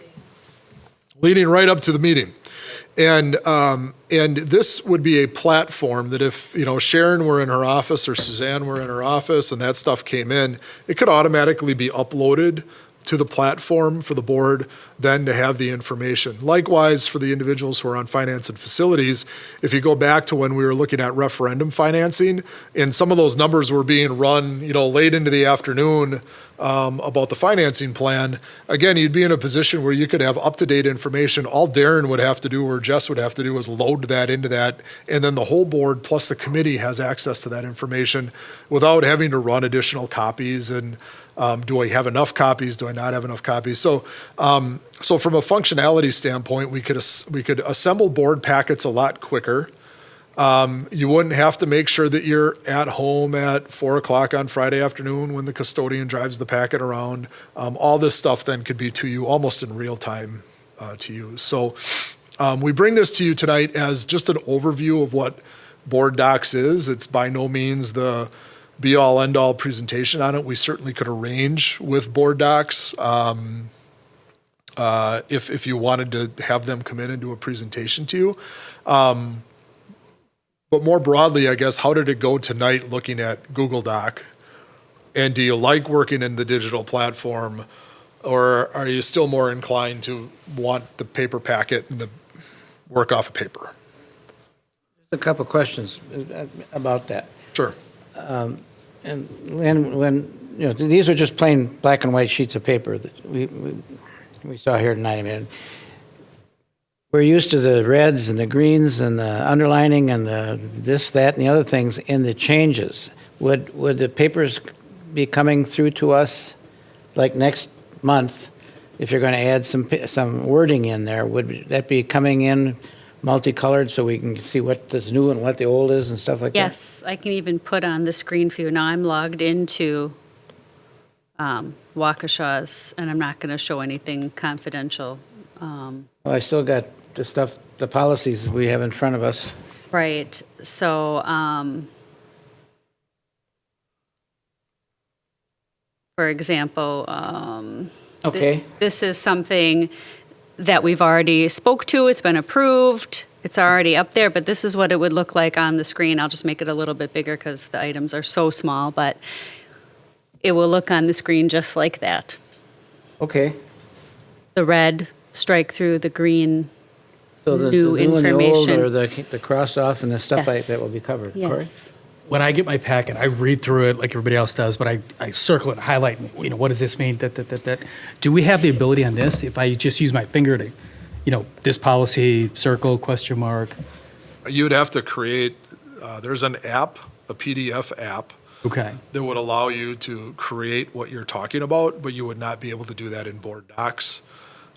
leading right up to the meeting. And this would be a platform that if, Sharon were in her office or Suzanne were in her office and that stuff came in, it could automatically be uploaded to the platform for the board then to have the information. Likewise, for the individuals who are on finance and facilities, if you go back to when we were looking at referendum financing, and some of those numbers were being run, late into the afternoon about the financing plan, again, you'd be in a position where you could have up-to-date information. All Darren would have to do or Jess would have to do is load that into that, and then the whole board plus the committee has access to that information without having to run additional copies and do I have enough copies? Do I not have enough copies? So from a functionality standpoint, we could assemble board packets a lot quicker. You wouldn't have to make sure that you're at home at 4 o'clock on Friday afternoon when the custodian drives the packet around. All this stuff then could be to you almost in real time to use. So we bring this to you tonight as just an overview of what Board Docs is. It's by no means the be-all, end-all presentation on it. We certainly could arrange with Board Docs if you wanted to have them come in and do a presentation to you. But more broadly, I guess, how did it go tonight looking at Google Doc? And do you like working in the digital platform, or are you still more inclined to want the paper packet and the work off of paper? A couple questions about that. Sure. And when these are just plain black and white sheets of paper that we saw here tonight. I mean, we're used to the reds and the greens and the underlining and the this, that, and the other things in the changes. Would the papers be coming through to us like next month? If you're going to add some wording in there, would that be coming in multicolored so we can see what is new and what the old is and stuff like that? Yes, I can even put on the screen for you. Now I'm logged into Waukesha's, and I'm not going to show anything confidential. Well, I still got the stuff, the policies we have in front of us. Right, so for example, Okay. this is something that we've already spoke to, it's been approved, it's already up there, but this is what it would look like on the screen. I'll just make it a little bit bigger because the items are so small, but it will look on the screen just like that. Okay. The red strike through, the green, So the new new and the old, information. or the cross off and the stuff like Yes. that will be covered. Corey? yes. When I get my packet, I read through it like everybody else does, but I circle it and highlight, what does this mean, that. Do we have the ability on this, if I just use my finger to, this policy, circle, question mark? You would have to create, there's an app, a PDF app, Okay, that would allow you to create what you're talking about, but you would not be able to do that in Board Docs.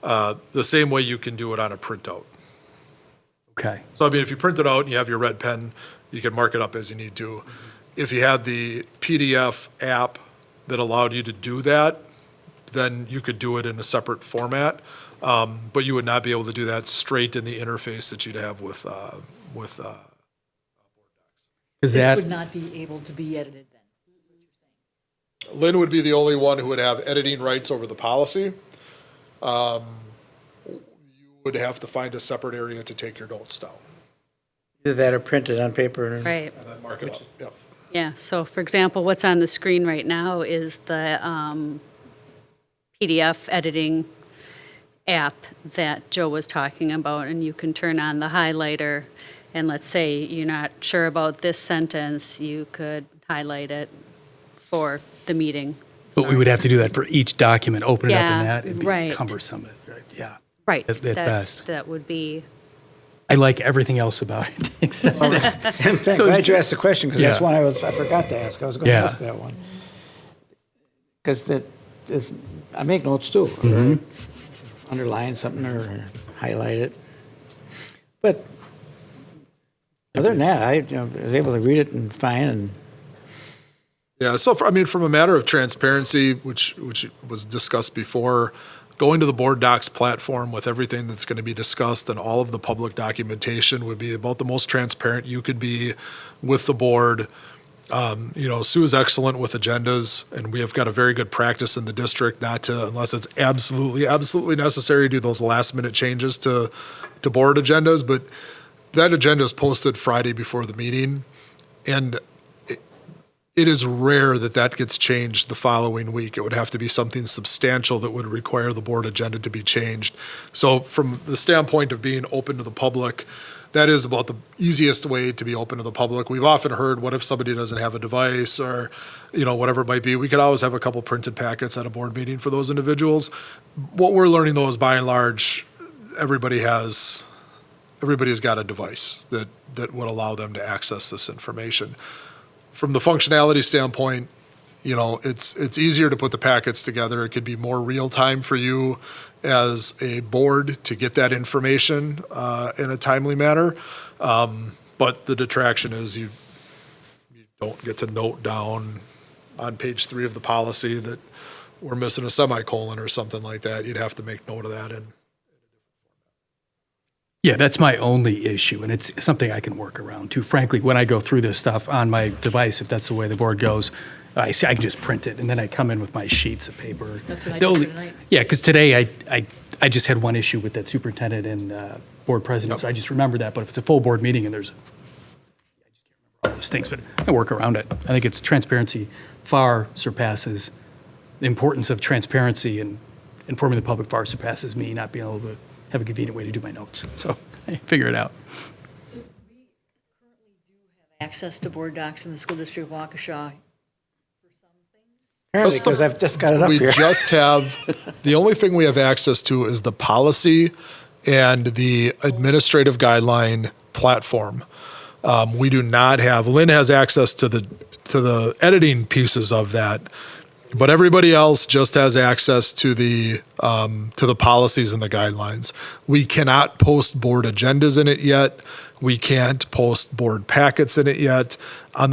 The same way you can do it on a printout. okay. So, I mean, if you print it out and you have your red pen, you can mark it up as you need to. If you had the PDF app that allowed you to do that, then you could do it in a separate format. But you would not be able to do that straight in the interface that you'd have with Is This that, would not be able to be edited then. Lynn would be the only one who would have editing rights over the policy. You would have to find a separate area to take your notes down Either that or printed on paper. Right. and then mark it up. Yep. Yeah, so for example, what's on the screen right now is the PDF editing, app that Joe was talking about, and you can turn on the highlighter, and let's say you're not sure about this sentence, you could highlight it for the meeting. But we would have to do that for each document, open it up in Yeah, that. It'd be right. cumbersome, right? Yeah. Right. At best. That would be, I like everything else about it, except that. In fact, So- glad you asked the question, because that's Yeah. one I forgot to ask. I was going to Yeah. ask that one. Because that is, I make notes too. Underline something or highlight it. But other than that, I was able to read it and fine, and Yeah, so from a matter of transparency, which was discussed before, going to the board docs platform with everything that's going to be discussed and all of the public documentation would be about the most transparent you could be with the board. Sue is excellent with agendas, and we have got a very good practice in the district not to, unless it's absolutely, absolutely necessary, do those last minute changes to board agendas. But that agenda is posted Friday before the meeting, and it is rare that gets changed the following week. It would have to be something substantial that would require the board agenda to be changed. So from the standpoint of being open to the public, that is about the easiest way to be open to the public. We've often heard, what if somebody doesn't have a device or, whatever it might be? We could always have a couple printed packets at a board meeting for those individuals. What we're learning though is by and large, everybody's got a device that would allow them to access this information. From the functionality standpoint, it's easier to put the packets together. It could be more real time for you as a board to get that information in a timely manner. But the detraction is you don't get to note down on page 3 of the policy that we're missing a semicolon or something like that. You'd have to make note of that. And Yeah, that's my only issue, and it's something I can work around too. Frankly, when I go through this stuff on my device, if that's the way the board goes, I can just print it, and then I come in with my sheets of paper. That's what I The did only- tonight. Yeah, because today I just had one issue with that superintendent and board president, so I just remember that. But if it's a full board meeting and I just can't remember all those things, but I work around it. I think it's transparency far surpasses, the importance of transparency and informing the public far surpasses me not being able to have a convenient way to do my notes. So I figure it out. So we currently do have access to board docs in the school district of Waukesha. apparently, because I've just got it up we here. just have, the only thing we have access to is the policy and the administrative guideline platform. We do not have, Lynn has access to the editing pieces of that, but everybody else just has access to the policies and the guidelines. We cannot post board agendas in it yet. We can't post board packets in it yet.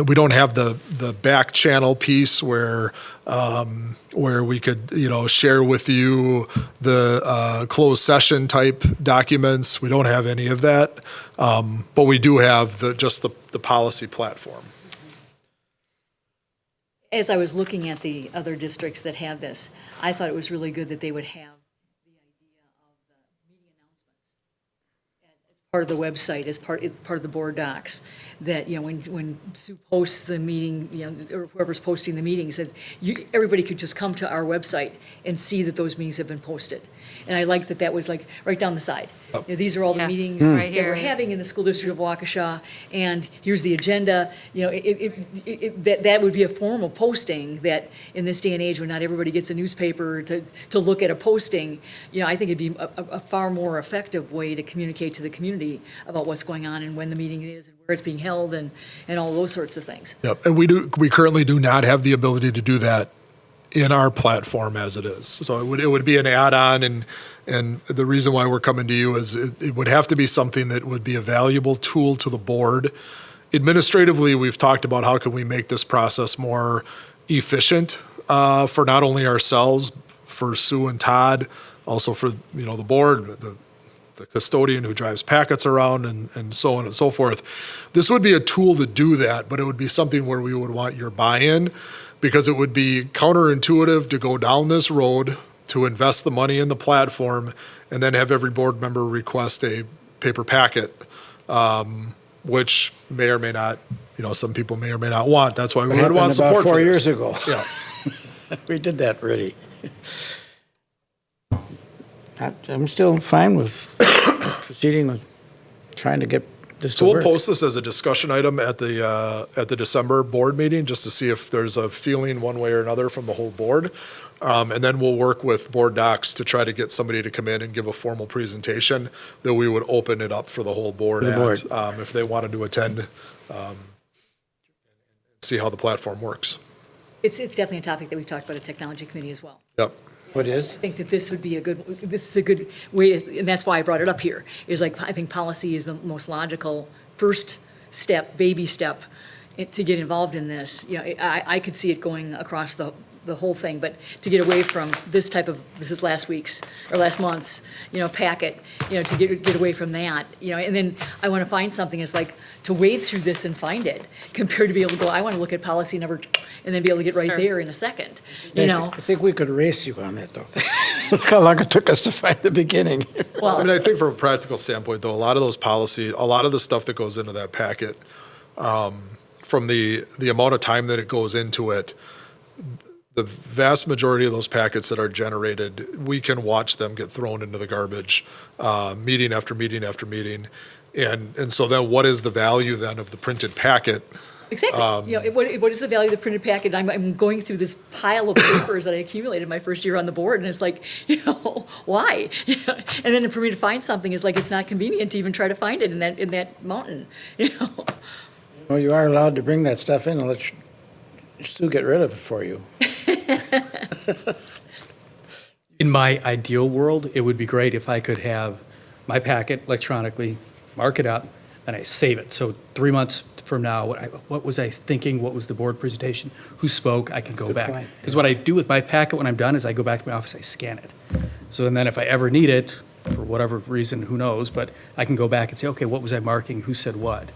We don't have the back channel piece where we could share with you the closed session type documents. We don't have any of that, but we do have just the policy platform. As I was looking at the other districts that have this, I thought it was really good that they would have the idea of the meeting announcements as part of the website, as part of the board docs. That, when Sue posts the meeting, or whoever's posting the meetings, that everybody could just come to our website and see that those meetings have been posted. And I liked that was like right down the side. These are all the Yeah. meetings Right that we're here. having in the school district of Waukesha, and here's the agenda. That would be a form of posting that in this day and age when not everybody gets a newspaper to look at a posting, I think it'd be a far more effective way to communicate to the community about what's going on and when the meeting is and where it's being held and all those sorts of things. Yep, and we currently do not have the ability to do that in our platform as it is. So it would be an add-on, and the reason why we're coming to you is it would have to be something that would be a valuable tool to the board. Administratively, we've talked about how can we make this process more efficient for not only ourselves, for Sue and Todd, also for the board, the custodian who drives packets around, and so on and so forth. This would be a tool to do that, but it would be something where we would want your buy-in, because it would be counterintuitive to go down this road to invest the money in the platform and then have every board member request a paper packet, which may or may not, some people may or may not want. That's why we would want support about for 4 this. years ago. Yeah. We did that already. I'm still fine with proceeding with trying to get this to So we'll work. post this as a discussion item at the December board meeting, just to see if there's a feeling one way or another from the whole board. And then we'll work with board docs to try to get somebody to come in and give a formal presentation that we would open it up for the whole board The board. if they wanted to attend, see how the platform works. It's definitely a topic that we've talked about at Technology Committee as well. Yep. What is? I think that this would be this is a good way, and that's why I brought it up here, is like, I think policy is the most logical first step, baby step, to get involved in this. You know, I could see it going across the whole thing, but to get away from this is last week's, or last month's, packet, to get away from that, and then I want to find something, it's like, to wade through this and find it, compared to be able to go, I want to look at policy number, and then be able to get right Sure. there in a second, I think we could race you on that, though. Look how long it took us to find the beginning. I mean, I think from a practical standpoint, though, a lot of those policies, a lot of the stuff that goes into that packet, from the amount of time that it goes into it, the vast majority of those packets that are generated, we can watch them get thrown into the garbage, meeting after meeting after meeting. And so then what is the value then of the printed packet? Exactly. What is the value of the printed packet? I'm going through this pile of papers that I accumulated my first year on the board, and it's like, why? And then for me to find something is like, it's not convenient to even try to find it in that mountain. Well, you are allowed to bring that stuff in and let Sue get rid of it for you. In my ideal world, it would be great if I could have my packet electronically, mark it up, and I save it. So 3 months from now, what was I thinking? What was the board presentation? Who spoke? I can go good back. point. Because what I do with my packet when I'm done is I go back to my office, I scan it. So and then if I ever need it, for whatever reason, who knows, but I can go back and say, okay, what was I marking? Who said what?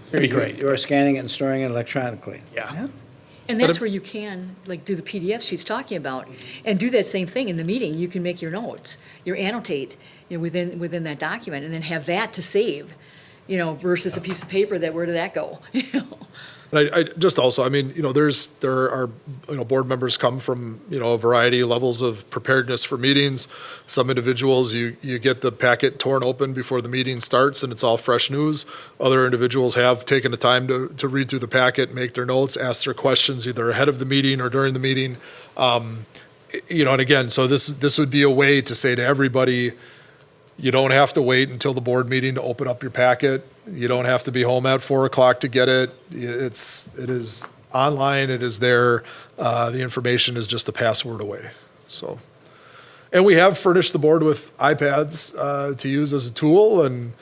It'd be great. You are scanning it and storing it electronically. Yeah. And that's where you can, like, do the PDFs she's talking about, and do that same thing in the meeting. You can make your notes, you annotate, within that document, and then have that to save, versus a piece of paper that, where did that go? And I just also, I mean, there are, board members come from, a variety of levels of preparedness for meetings. Some individuals, you get the packet torn open before the meeting starts and it's all fresh news. Other individuals have taken the time to read through the packet, make their notes, ask their questions either ahead of the meeting or during the meeting. And again, so this would be a way to say to everybody, you don't have to wait until the board meeting to open up your packet. You don't have to be home at 4:00 to get it. It is online. It is there. The information is just a password away. So, and we have furnished the board with iPads to use as a tool, and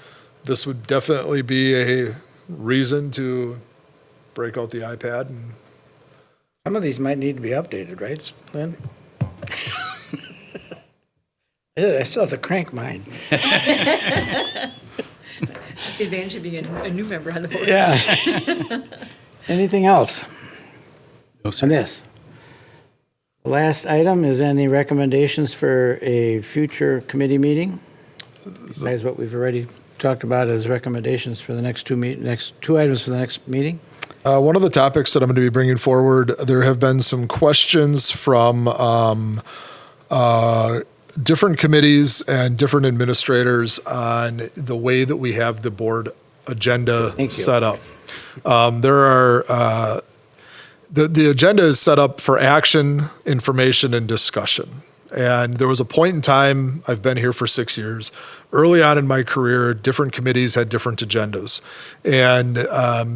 this would definitely be a reason to break out the iPad. And Some of these might need to be updated, right, Lynn? I still have to crank mine. The advantage of being a new member on the board. Yeah. Anything else No, on sir. this? The last item is any recommendations for a future committee meeting? Besides what we've already talked about as recommendations for the next two items for the next meeting? one of the topics that I'm going to be bringing forward, there have been some questions from different committees and different administrators on the way that we have the board agenda Thank you. set up. There are the agenda is set up for action, information, and discussion. And there was a point in time, I've been here for 6 years, early on in my career, different committees had different agendas. And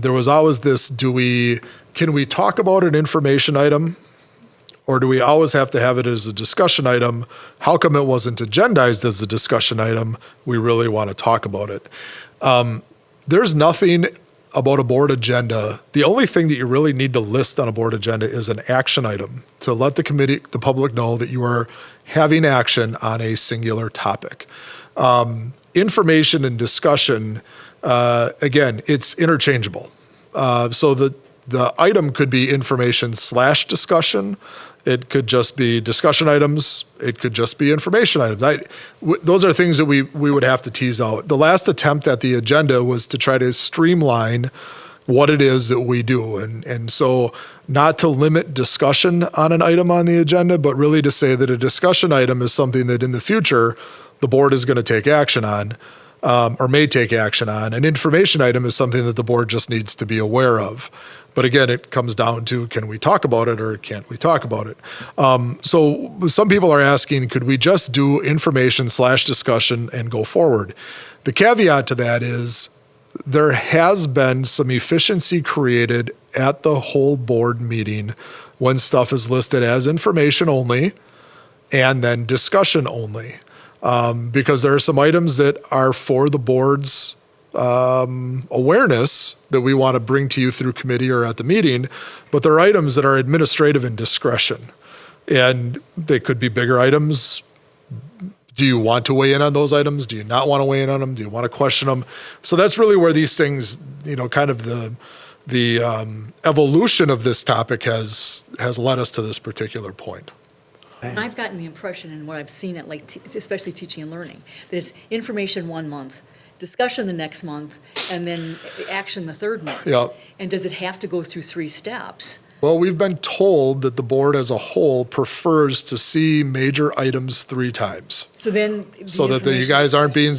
there was always this, can we talk about an information item? Or do we always have to have it as a discussion item? How come it wasn't agendized as a discussion item? We really want to talk about it. There's nothing about a board agenda. The only thing that you really need to list on a board agenda is an action item to let the public know that you are having action on a singular topic. Information and discussion, again, it's interchangeable. So the item could be information/discussion. It could just be discussion items. It could just be information items. Those are things that we would have to tease out. The last attempt at the agenda was to try to streamline what it is that we do. And so not to limit discussion on an item on the agenda, but really to say that a discussion item is something that in the future, the board is going to take action on, or may take action on. An information item is something that the board just needs to be aware of. But again, it comes down to, can we talk about it or can't we talk about it? So some people are asking, could we just do information/discussion and go forward? The caveat to that is there has been some efficiency created at the whole board meeting when stuff is listed as information only and then discussion only. Because there are some items that are for the board's awareness that we want to bring to you through committee or at the meeting, but there are items that are administrative in discretion. And they could be bigger items. Do you want to weigh in on those items? Do you not want to weigh in on them? Do you want to question them? So that's really where these things, kind of the evolution of this topic has led us to this particular point. And I've gotten the impression in what I've seen at especially teaching and learning, that it's information 1 month, discussion the next month, and then action the third month. Yeah. And does it have to go through 3 steps? Well, we've been told that the board as a whole prefers to see major items 3 times. So then. So that you guys aren't being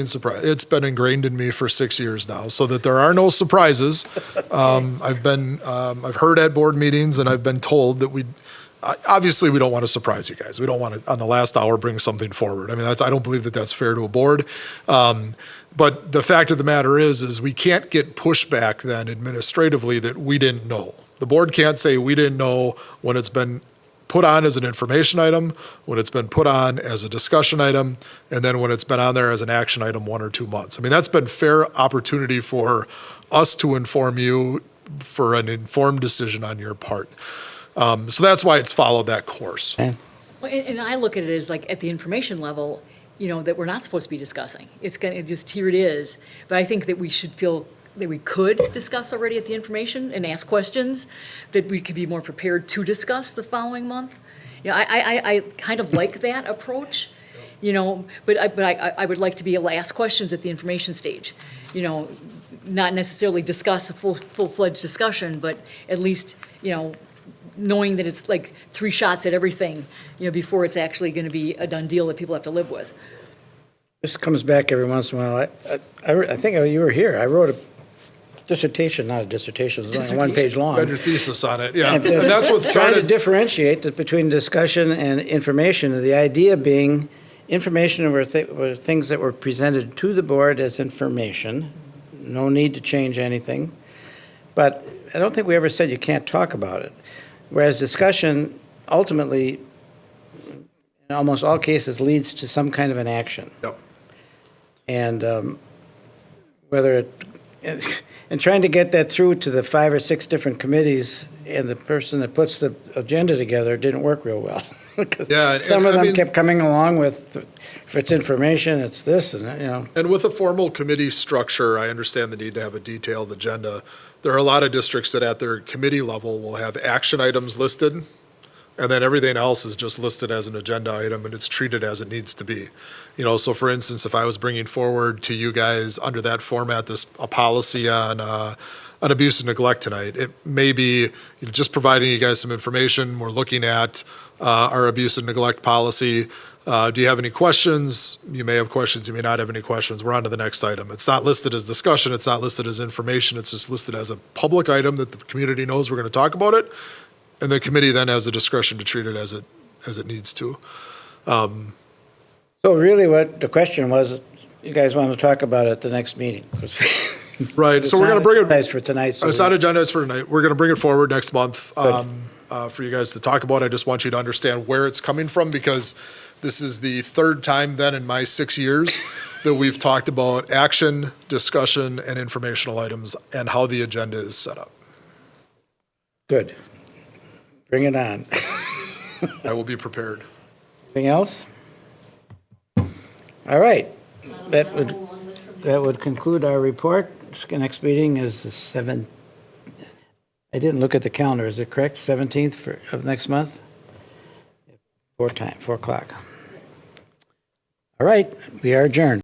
surprised. It's been ingrained in me for 6 years now, so that there are no surprises. I've heard at board meetings and I've been told that obviously we don't want to surprise you guys. We don't want to, on the last hour, bring something forward. I mean, I don't believe that that's fair to a board. But the fact of the matter is we can't get pushback then administratively that we didn't know. The board can't say we didn't know when it's been put on as an information item, when it's been put on as a discussion item, and then when it's been on there as an action item 1 or 2 months. I mean, that's been fair opportunity for us to inform you for an informed decision on your part. So that's why it's followed that course. Well, and I look at it as like at the information level, that we're not supposed to be discussing. It's just here it is. But I think that we should feel that we could discuss already at the information and ask questions, that we could be more prepared to discuss the following month. I kind of like that approach, but I would like to be able to ask questions at the information stage. Not necessarily discuss a full-fledged discussion, but at least, knowing that it's like 3 shots at everything, before it's actually going to be a done deal that people have to live with. This comes back every once in a while. I think you were here. I wrote a dissertation, not a dissertation, it was only 1 page long. You had your thesis on it, yeah. And that's what Trying to started. differentiate between discussion and information. The idea being information were things that were presented to the board as information. No need to change anything. But I don't think we ever said you can't talk about it. Whereas discussion ultimately, in almost all cases, leads to some kind of an action. Yep. And and trying to get that through to the 5 or 6 different committees, and the person that puts the agenda together didn't work real well. Because Yeah, some of I them mean- kept coming along with, if it's information, it's this, and And with a formal committee structure, I understand the need to have a detailed agenda. There are a lot of districts that at their committee level will have action items listed, and then everything else is just listed as an agenda item, and it's treated as it needs to be. So for instance, if I was bringing forward to you guys under that format, a policy on abuse and neglect tonight, it may be just providing you guys some information. We're looking at our abuse and neglect policy. Do you have any questions? You may have questions, you may not have any questions. We're on to the next item. It's not listed as discussion, it's not listed as information, it's just listed as a public item that the community knows we're going to talk about it, and the committee then has the discretion to treat it as it needs to. so really what the question was, you guys want to talk about it at the next meeting. Right, so we're going to bring it. It's for tonight. So It's not agendized for tonight. We're going to bring it forward next month for you guys to talk about. I just want you to understand where it's coming from, because this is the 3rd time then in my 6 years that we've talked about action, discussion, and informational items and how the agenda is set up. Good. Bring it on. I will be prepared. Anything else? All right. That would conclude our report. Next meeting is the 7th. I didn't look at the calendar. Is it correct? 17th of next month? 4 o'clock. All right. We are adjourned.